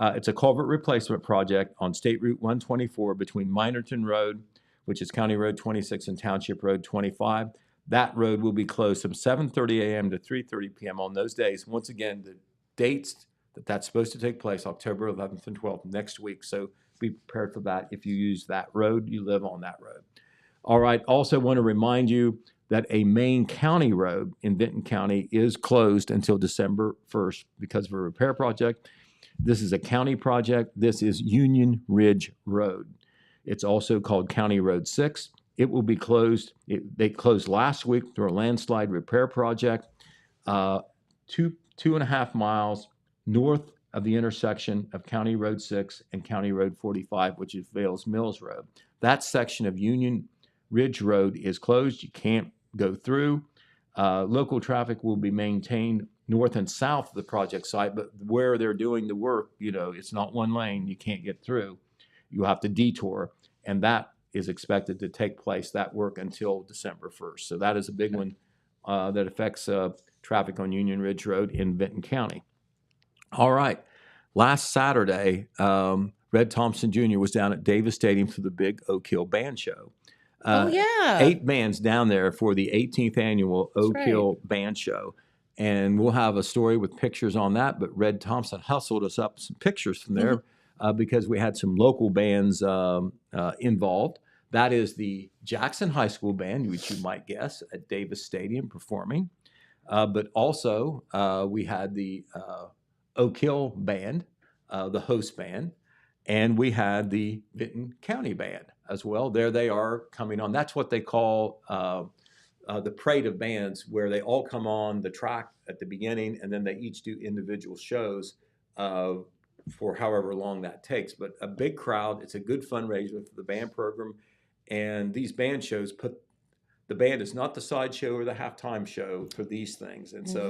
It's a culvert replacement project on State Route 124 between Minorton Road, which is County Road 26, and Township Road 25. That road will be closed from 7:30 a.m. to 3:30 p.m. on those days. Once again, the dates that's supposed to take place, October 11th and 12th next week. So be prepared for that. If you use that road, you live on that road. All right. Also want to remind you that a main county road in Vinton County is closed until December 1st because of a repair project. This is a county project. This is Union Ridge Road. It's also called County Road 6. It will be closed. They closed last week through a landslide repair project, 2.5 miles north of the intersection of County Road 6 and County Road 45, which is Vales Mills Road. That section of Union Ridge Road is closed. You can't go through. Local traffic will be maintained north and south of the project site, but where they're doing the work, it's not one lane. You can't get through. You have to detour, and that is expected to take place, that work, until December 1st. So that is a big one that affects traffic on Union Ridge Road in Vinton County. All right. Last Saturday, Red Thompson Jr. was down at Davis Stadium for the big Oak Hill Band Show. 8 bands down there for the 18th annual Oak Hill Band Show. And we'll have a story with pictures on that, but Red Thompson hustled us up some pictures from there because we had some local bands involved. That is the Jackson High School Band, which you might guess, at Davis Stadium performing. But also we had the Oak Hill Band, the host band, and we had the Vinton County Band as well. There they are coming on. That's what they call the parade of bands, where they all come on the track at the beginning, and then they each do individual shows for however long that takes. But a big crowd. It's a good fundraiser for the band program. And these band shows the band is not the sideshow or the halftime show for these things. And so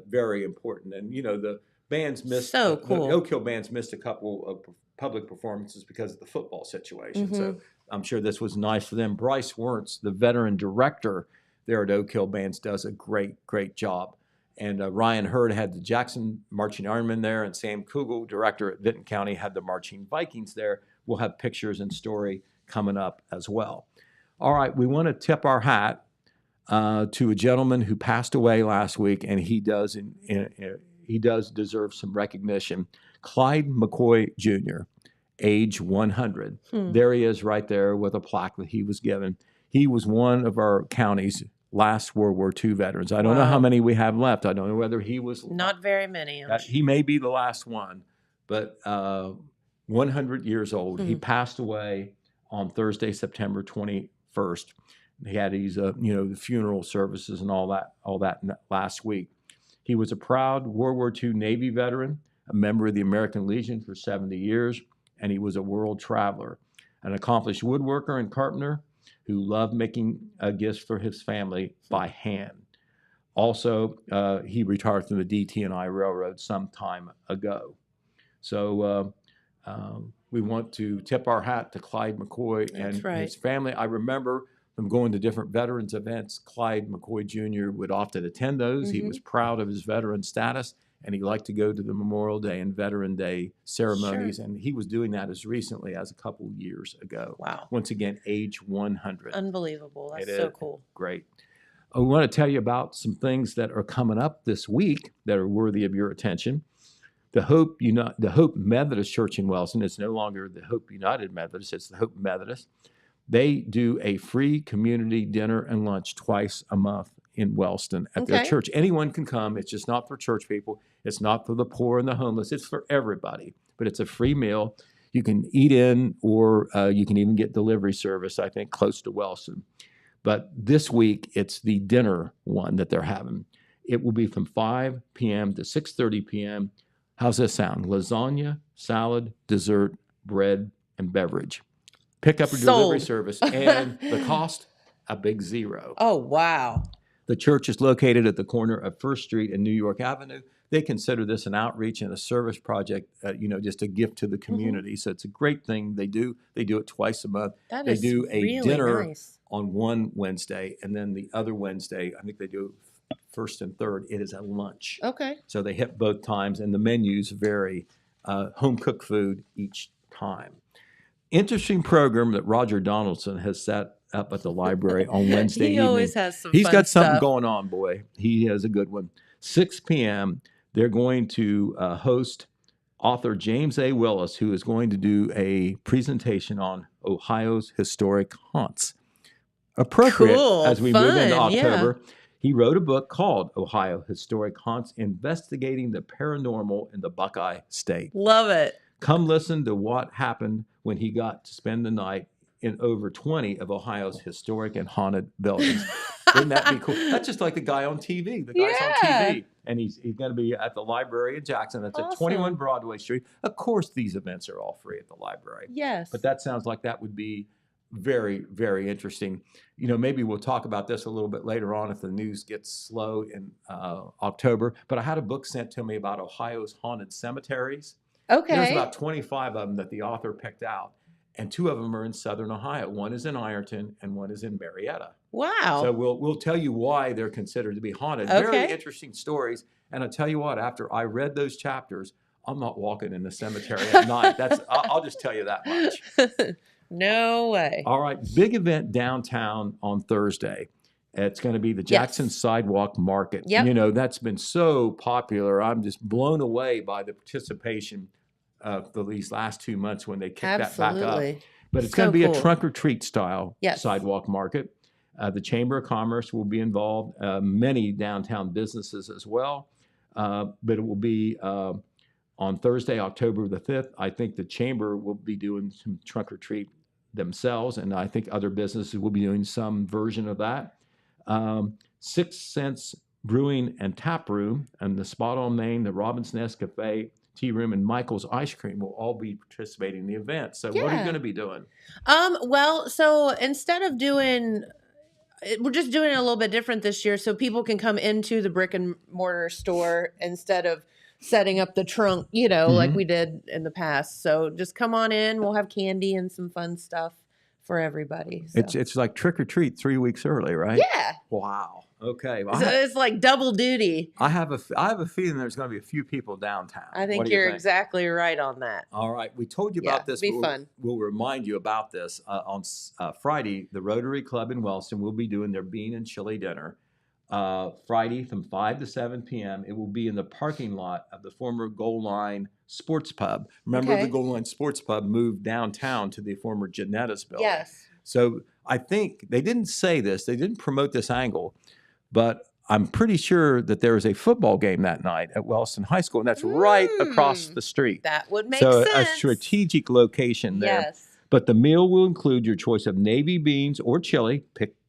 very important. And, the bands missed, the Oak Hill bands missed a couple of public performances because of the football situation. So I'm sure this was nice for them. Bryce Werntz, the veteran director there at Oak Hill Bands, does a great job. And Ryan Hurd had the Jackson Marching Ironmen there, and Sam Kugel, director at Vinton County, had the Marching Vikings there. We'll have pictures and story coming up as well. All right, we want to tip our hat to a gentleman who passed away last week, and he does deserve some recognition. Clyde McCoy Jr., age 100. There he is right there with a plaque that he was given. He was one of our county's last World War II veterans. I don't know how many we have left. I don't know whether he was... Not very many. He may be the last one, but 100 years old. He passed away on Thursday, September 21st. He had these, the funeral services and all that last week. He was a proud World War II Navy veteran, a member of the American Legion for 70 years, and he was a world traveler, an accomplished woodworker and carpenter who loved making gifts for his family by hand. Also, he retired from the DT&I Railroad some time ago. So we want to tip our hat to Clyde McCoy and his family. I remember from going to different veterans events, Clyde McCoy Jr. would often attend those. He was proud of his veteran status, and he liked to go to the Memorial Day and Veteran Day ceremonies, and he was doing that as recently as a couple years ago. Wow. Once again, age 100. Unbelievable. That's so cool. Great. I want to tell you about some things that are coming up this week that are worthy of your attention. The Hope Methodist Church in Wellston, it's no longer the Hope United Methodist, it's the Hope Methodist. They do a free community dinner and lunch twice a month in Wellston at their church. Anyone can come. It's just not for church people. It's not for the poor and the homeless. It's for everybody. But it's a free meal. You can eat in, or you can even get delivery service, I think, close to Wellston. But this week, it's the dinner one that they're having. It will be from 5 p.m. to 6:30 p.m. How's this sound? Lasagna, salad, dessert, bread, and beverage. Pick up or delivery service. And the cost, a big zero. Oh, wow. The church is located at the corner of First Street and New York Avenue. They consider this an outreach and a service project, just a gift to the community. So it's a great thing they do. They do it twice a month. They do a really dinner nice. On one Wednesday, and then the other Wednesday, I think they do first and third, it is a lunch. Okay. So they hit both times, and the menus vary. Home-cooked food each time. Interesting program that Roger Donaldson has set up at the library on Wednesday evening. He always has some He's fun got something stuff going on, boy. He has a good one. 6 p.m., they're going to host author James A. Willis, who is going to do a presentation on Ohio's historic haunts. Appropriate as we move into October. Yeah. He wrote a book called Ohio Historic Haunts, Investigating the Paranormal in the Buckeye State. Love it. Come listen to what happened when he got to spend the night in over 20 of Ohio's historic and haunted buildings. Wouldn't that be cool? That's just like the guy on TV. The guy's on TV. And he's going to be at the library in Jackson. That's at 21 Broadway Street. Of course, these events are all free at the library. Yes. But that sounds like that would be very, very interesting. Maybe we'll talk about this a little bit later on if the news gets slow in October. But I had a book sent to me about Ohio's haunted cemeteries. Okay. There's about 25 of them that the author picked out. And 2 of them are in southern Ohio. One is in Ironton and one is in Marietta. Wow. So we'll tell you why they're considered to be haunted. Okay. Very interesting stories. And I'll tell you what, after I read those chapters, I'm not walking in the cemetery at night. I'll just tell you that much. No way. All right. Big event downtown on Thursday. It's going to be the Jackson Sidewalk Market. Yep. That's been so popular. I'm just blown away by the participation of these last 2 months when they kicked that back up. But it's going to be a trunk or treat style sidewalk market. The Chamber of Commerce will be involved, many downtown businesses as well. But it will be on Thursday, October the 5th. I think the Chamber will be doing some trunk or treat themselves, and I think other businesses will be doing some version of that. 6 Cents Brewing and Tap Room and the Spot on Main, the Robin's Nest Cafe, Tea Room, and Michael's Ice Cream will all be participating in the event. So what are you going to be doing? Well, so instead of we're just doing it a little bit different this year so people can come into the brick and mortar store instead of setting up the trunk, like we did in the past. So just come on in. We'll have candy and some fun stuff for everybody. So. It's like trick or treat 3 weeks early, right? Yeah. Wow. Okay. Well, so it's like double duty. I have a feeling there's going to be a few people downtown. I think you're exactly right on that. All right. We told you about this. It'll be fun. We'll remind you about this. On Friday, the Rotary Club in Wellston will be doing their bean and chili dinner. Friday from 5 to 7 p.m. It will be in the parking lot of the former Goal Line Sports Pub. Remember the Goal Line Sports Pub moved downtown to the former Janetta's building. Yes. So I think they didn't say this. They didn't promote this angle. But I'm pretty sure that there is a football game that night at Wellston High School, and that's right across the street. That would make sense. So a strategic location there. Yes. But the meal will include your choice of navy beans or chili.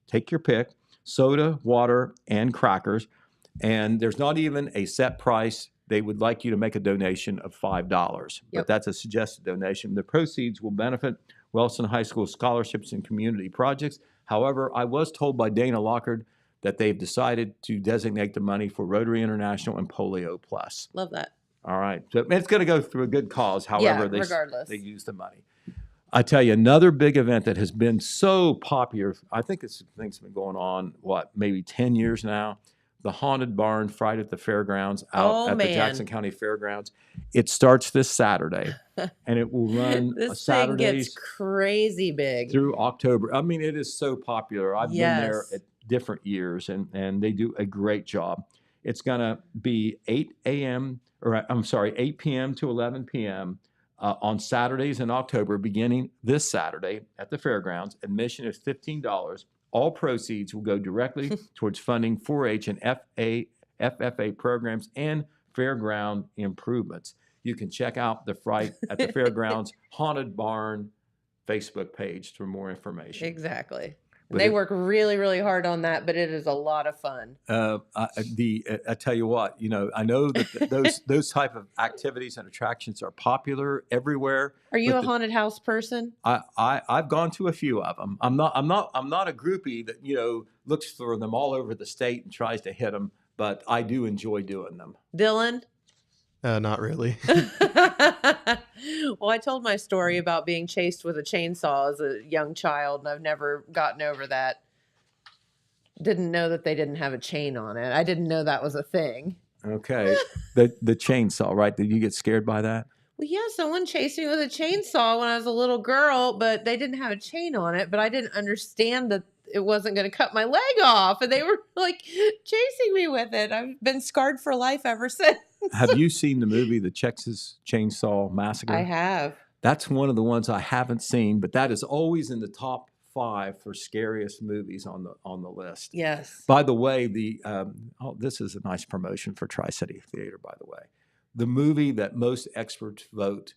Take your pick. Soda, water, and crackers. And there's not even a set price. They would like you to make a donation of $5, but that's a suggested donation. The proceeds will benefit Wellston High School scholarships and community projects. However, I was told by Dana Lockard that they've decided to designate the money for Rotary International and Polio Plus. Love that. All right. So it's going to go through a good cause, however regardless. they use the money. I tell you, another big event that has been so popular, I think this thing's been going on, maybe 10 years now, the Haunted Barn Friday at the Fairgrounds the Jackson County Fairgrounds. It starts this Saturday, and it will run this Saturdays. Thing gets crazy big. Through October. I mean, it is so popular. I've been there at different years, and they do a great job. It's going to be 8 p.m. to 11 p.m. On Saturdays in October, beginning this Saturday at the Fairgrounds. Admission is $15. All proceeds will go directly towards funding 4-H and FFA programs and fairground improvements. You can check out the Fright at the Fairgrounds Haunted Barn Facebook page for more information. Exactly. They work really, really hard on that, but it is a lot of fun. I tell you what, I know that those type of activities and attractions are popular everywhere. Are you a haunted house person? I've gone to a few of them. I'm not a groupie that looks for them all over the state and tries to hit them, but I do enjoy doing them. Dylan? Not really. Well, I told my story about being chased with a chainsaw as a young child, and I've never gotten over that. Didn't know that they didn't have a chain on it. I didn't know that was a thing. Okay. The chainsaw, right? Did you get scared by that? Well, yeah, someone chased me with a chainsaw when I was a little girl, but they didn't have a chain on it, but I didn't understand that it wasn't going to cut my leg off, and they were like chasing me with it. I've been scarred for life ever since. Have you seen the movie The Texas Chainsaw Massacre? I have. That's one of the ones I haven't seen, but that is always in the top 5 for scariest movies on the list. Yes. By the way, this is a nice promotion for Tri-City Theater, by the way. The movie that most experts vote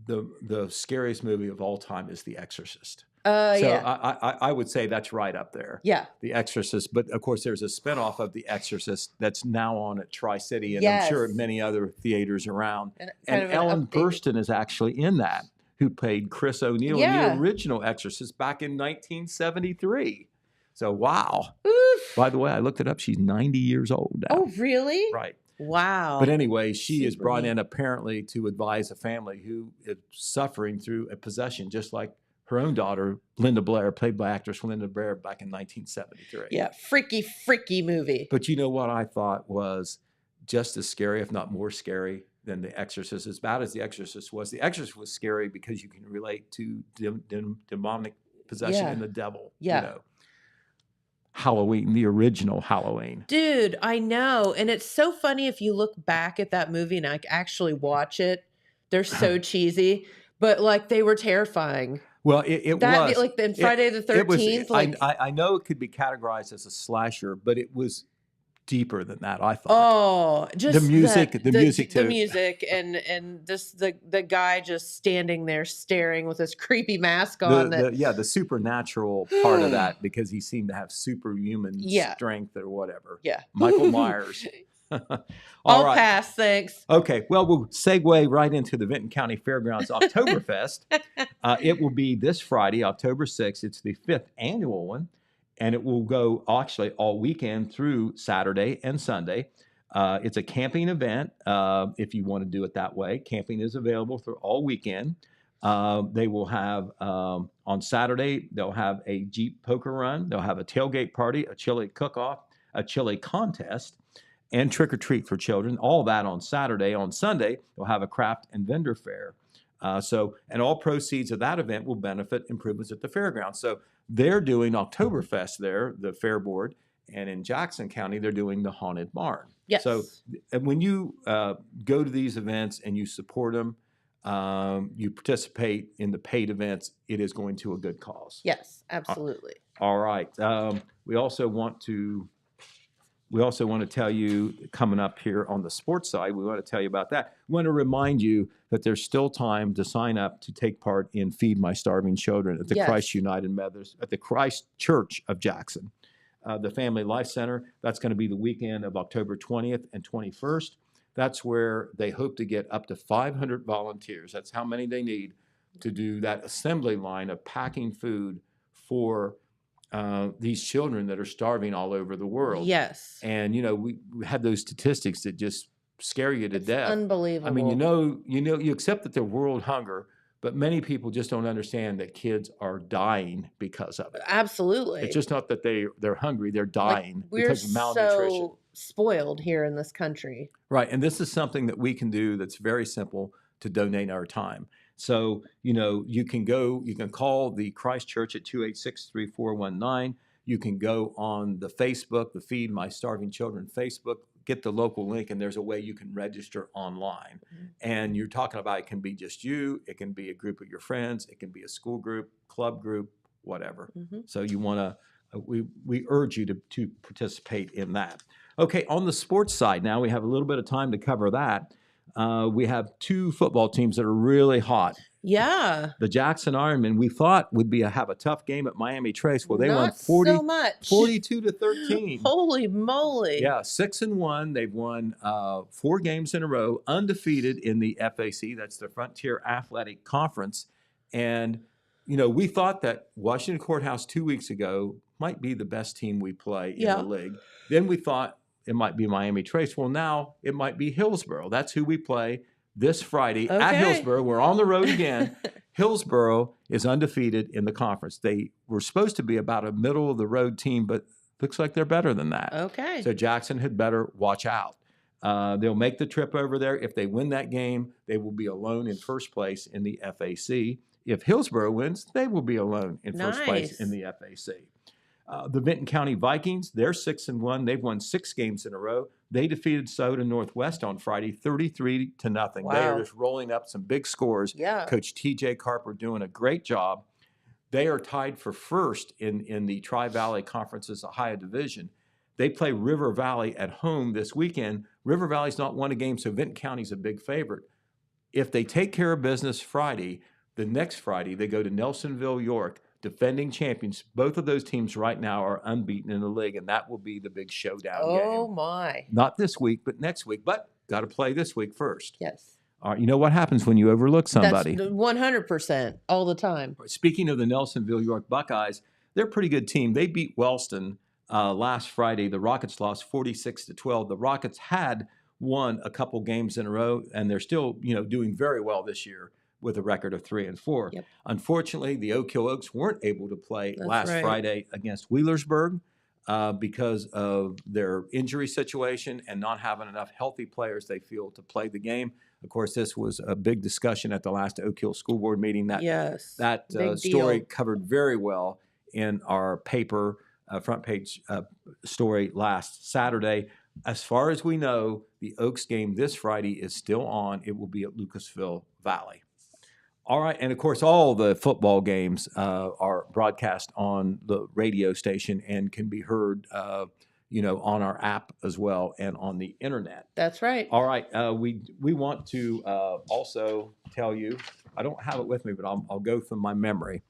the scariest movie of all time is The Exorcist. I would say that's right up there. Yeah. The Exorcist. But, of course, there's a spinoff of The Exorcist that's now on at Tri-City, and I'm sure many other theaters around. And Ellen Burstyn is actually in that, who played Chris O'Neill in the original Exorcist back in 1973. So, wow. Oof. By the way, I looked it up. She's 90 years old now. Oh, really? Right. Wow. But anyway, she is brought in apparently to advise a family who is suffering through a possession, just like her own daughter, Linda Blair, played by actress Linda Blair back in 1973. Yeah, freaky movie. But you know what I thought was just as scary, if not more scary, than The Exorcist? As bad as The Exorcist was scary because you can relate to demonic possession and the devil. Yeah. Halloween, the original Halloween. Dude, I know. And it's so funny if you look back at that movie and actually watch it. They're so cheesy, but like they were terrifying. Well, it was. Like in Friday the 13th. I know it could be categorized as a slasher, but it was deeper than that, I thought. Oh, just the music too. The music and just the guy just standing there staring with this creepy mask on. The supernatural part of that, because he seemed to have superhuman strength or whatever. Yeah. Michael Myers. All right. Pass, thanks. Okay, well, we'll segue right into the Vinton County Fairgrounds Oktoberfest. It will be this Friday, October 6th. It's the 5th annual one. And it will go actually all weekend through Saturday and Sunday. It's a camping event, if you want to do it that way. Camping is available through all weekend. They will have, on Saturday, they'll have a Jeep poker run. They'll have a tailgate party, a chili cook-off, a chili contest, and trick-or-treat for children. All that on Saturday. On Sunday, they'll have a craft and vendor fair. And all proceeds of that event will benefit improvements at the fairgrounds. So they're doing Oktoberfest there, the Fair Board, and in Jackson County, they're doing the Haunted Barn. Yes. So when you go to these events and you support them, you participate in the paid events, it is going to a good cause. Yes, absolutely. All right. We also want to tell you, coming up here on the sports side, we want to tell you about that. We want to remind you that there's still time to sign up to take part in Feed My Starving Children at the Christ United Methodist, at the Christ Church of Jackson. the Family Life Center. That's going to be the weekend of October 20th and 21st. That's where they hope to get up to 500 volunteers. That's how many they need to do that assembly line of packing food for these children that are starving all over the world. Yes. And, we had those statistics that just scare you to death. Unbelievable. I mean, you accept that they're world hunger, but many people just don't understand that kids are dying because of it. Absolutely. It's just not that they're hungry, they're dying because of malnutrition. We're so spoiled here in this country. Right. And this is something that we can do that's very simple to donate our time. So, you can call the Christ Church at 286-3419. You can go on the Facebook, the Feed My Starving Children Facebook, get the local link, and there's a way you can register online. Mm-hmm. And you're talking about it can be just you, it can be a group of your friends, it can be a school group, club group, whatever. Mm-hmm. So you want to, we urge you to participate in that. Okay, on the sports side now, we have a little bit of time to cover that. We have two football teams that are really hot. Yeah. The Jackson Ironmen, we thought would have a tough game at Miami Trace. Well, they won so much. 42-13. Holy moly. Yeah, 6-1. They've won 4 games in a row, undefeated in the FAC. That's the Frontier Athletic Conference. And, we thought that Washington Courthouse 2 weeks ago might be the best team we play in the league. Then we thought it might be Miami Trace. Well, now it might be Hillsborough. That's who we play this Friday at Hillsborough. We're on the road again. Hillsborough is undefeated in the conference. They were supposed to be about a middle-of-the-road team, but looks like they're better than that. Okay. So Jackson had better watch out. They'll make the trip over there. If they win that game, they will be alone in first place in the FAC. If Hillsborough wins, they will be alone in first place in the FAC. The Vinton County Vikings, they're 6-1. They've won 6 games in a row. They defeated Soda Northwest on Friday, 33-0. Wow. They are just rolling up some big scores. Yeah. Coach T.J. Carper doing a great job. They are tied for first in the Tri-Valley Conference's Ohio Division. They play River Valley at home this weekend. River Valley's not won a game, so Vinton County's a big favorite. If they take care of business Friday, the next Friday they go to Nelsonville, York, defending champions. Both of those teams right now are unbeaten in the league, and that will be the big showdown game. Oh, my. Not this week, but next week. But got to play this week first. Yes. All right, you know what happens when you overlook somebody? That's 100% all the time. Speaking of the Nelsonville, York Buckeyes, they're a pretty good team. They beat Wellston last Friday. The Rockets lost 46-12. The Rockets had won a couple games in a row, and they're still, doing very well this year with a record of 3-4. Yep. Unfortunately, the Oak Hill Oaks weren't able to play last Friday against Wheelersburg because of their injury situation and not having enough healthy players, they feel, to play the game. Of course, this was a big discussion at the last Oak Hill School Board meeting. That story covered very well in our paper front page story last Saturday. As far as we know, the Oaks game this Friday is still on. It will be at Lucasville Valley. All right, and of course, all the football games are broadcast on the radio station and can be heard, on our app as well and on the internet. That's right. All right, we want to also tell you. I don't have it with me, but I'll go from my memory.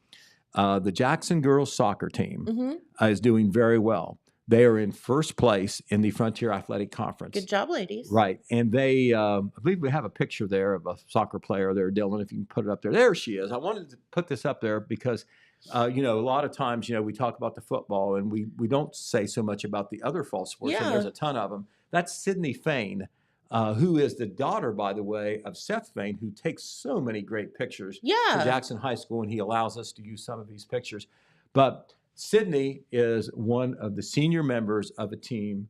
The Jackson girls soccer team is doing very well. They are in first place in the Frontier Athletic Conference. Good job, ladies. Right. And they, I believe we have a picture there of a soccer player there, Dylan, if you can put it up there. There she is. I wanted to put this up there because, a lot of times, we talk about the football and we don't say so much about the other fall sports, and there's a ton of them. That's Sydney Fain, who is the daughter, by the way, of Seth Fain, who takes so many great pictures for Jackson High School, and he allows us to use some of these pictures. But Sydney is one of the senior members of a team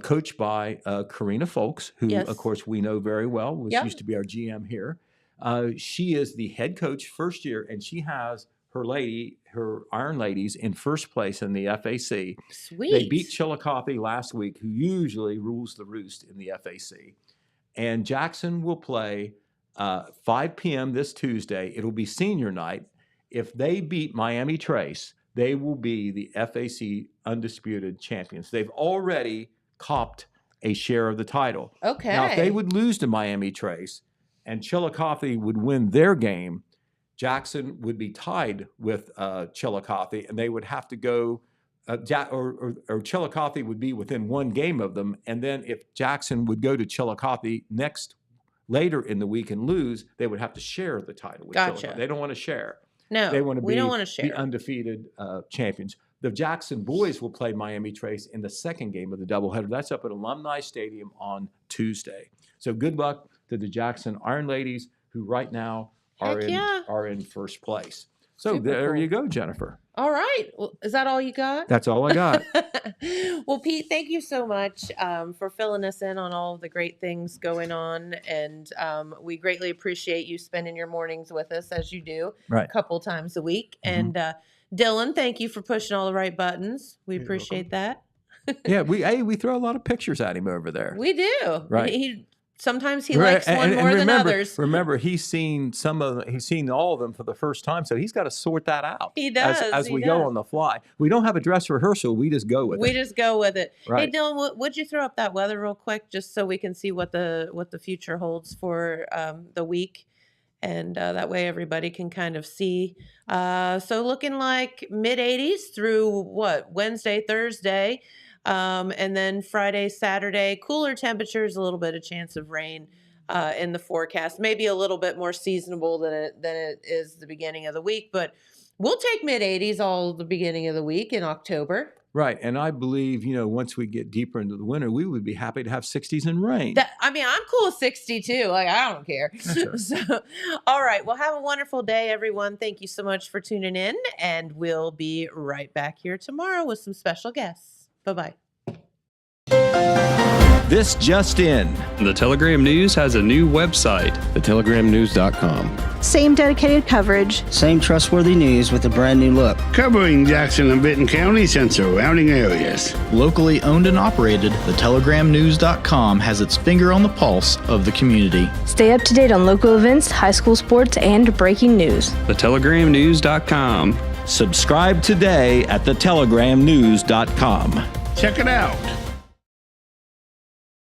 coached by Karina Folks, who, of course, we know very well, used to be our GM here. She is the head coach first year, and she has her Iron Ladies in first place in the FAC. Sweet. They beat Chillicothe last week, who usually rules the roost in the FAC. And Jackson will play 5 p.m. this Tuesday. It'll be senior night. If they beat Miami Trace, they will be the FAC undisputed champions. They've already copped a share of the title. Okay. Now, if they would lose to Miami Trace and Chillicothe would win their game, Jackson would be tied with Chillicothe, and they would have to go or Chillicothe would be within one game of them, and then if Jackson would go to Chillicothe later in the week and lose, they would have to share the title with Chillicothe. They don't want to share. No, they want to we don't want to share. The undefeated champions. The Jackson boys will play Miami Trace in the second game of the doubleheader. That's up at Alumni Stadium on Tuesday. So good luck to the Jackson Iron Ladies, who right now are in first place. So there you go, Jennifer. All right. Well, is that all you got? That's all I got. Well, Pete, thank you so much for filling us in on all of the great things going on. And we greatly appreciate you spending your mornings with us, as you do, a couple times a week. Mm-hmm. And Dylan, thank you for pushing all the right buttons. We appreciate that. Yeah, we throw a lot of pictures at him over there. We do. Right. Sometimes he likes one more than others. Remember, he's seen all of them for the first time, so he's got to sort that out. He does. As we go on the fly. We don't have a dress rehearsal. We just go with it. We just go with it. Right. Hey, Dylan, would you throw up that weather real quick, just so we can see what the future holds for the week? And that way everybody can kind of see. So looking like mid-80s through Wednesday, Thursday. And then Friday, Saturday, cooler temperatures, a little bit of chance of rain in the forecast. Maybe a little bit more seasonable than it is the beginning of the week, but we'll take mid-80s all the beginning of the week in October. Right, and I believe, once we get deeper into the winter, we would be happy to have 60s and rain. I'm cool with 62. I don't care. Sure. So, all right, well, have a wonderful day, everyone. Thank you so much for tuning in, and we'll be right back here tomorrow with some special guests. Bye-bye. This just in. The Telegram News has a new website. thetelegrammnews.com. Same dedicated coverage. Same trustworthy news with a brand new look. Covering Jackson and Benton counties and surrounding areas. Locally owned and operated, thetelegrammnews.com has its finger on the pulse of the community. Stay up to date on local events, high school sports, and breaking news. thetelegrammnews.com. Subscribe today at thetelegrammnews.com. Check it out.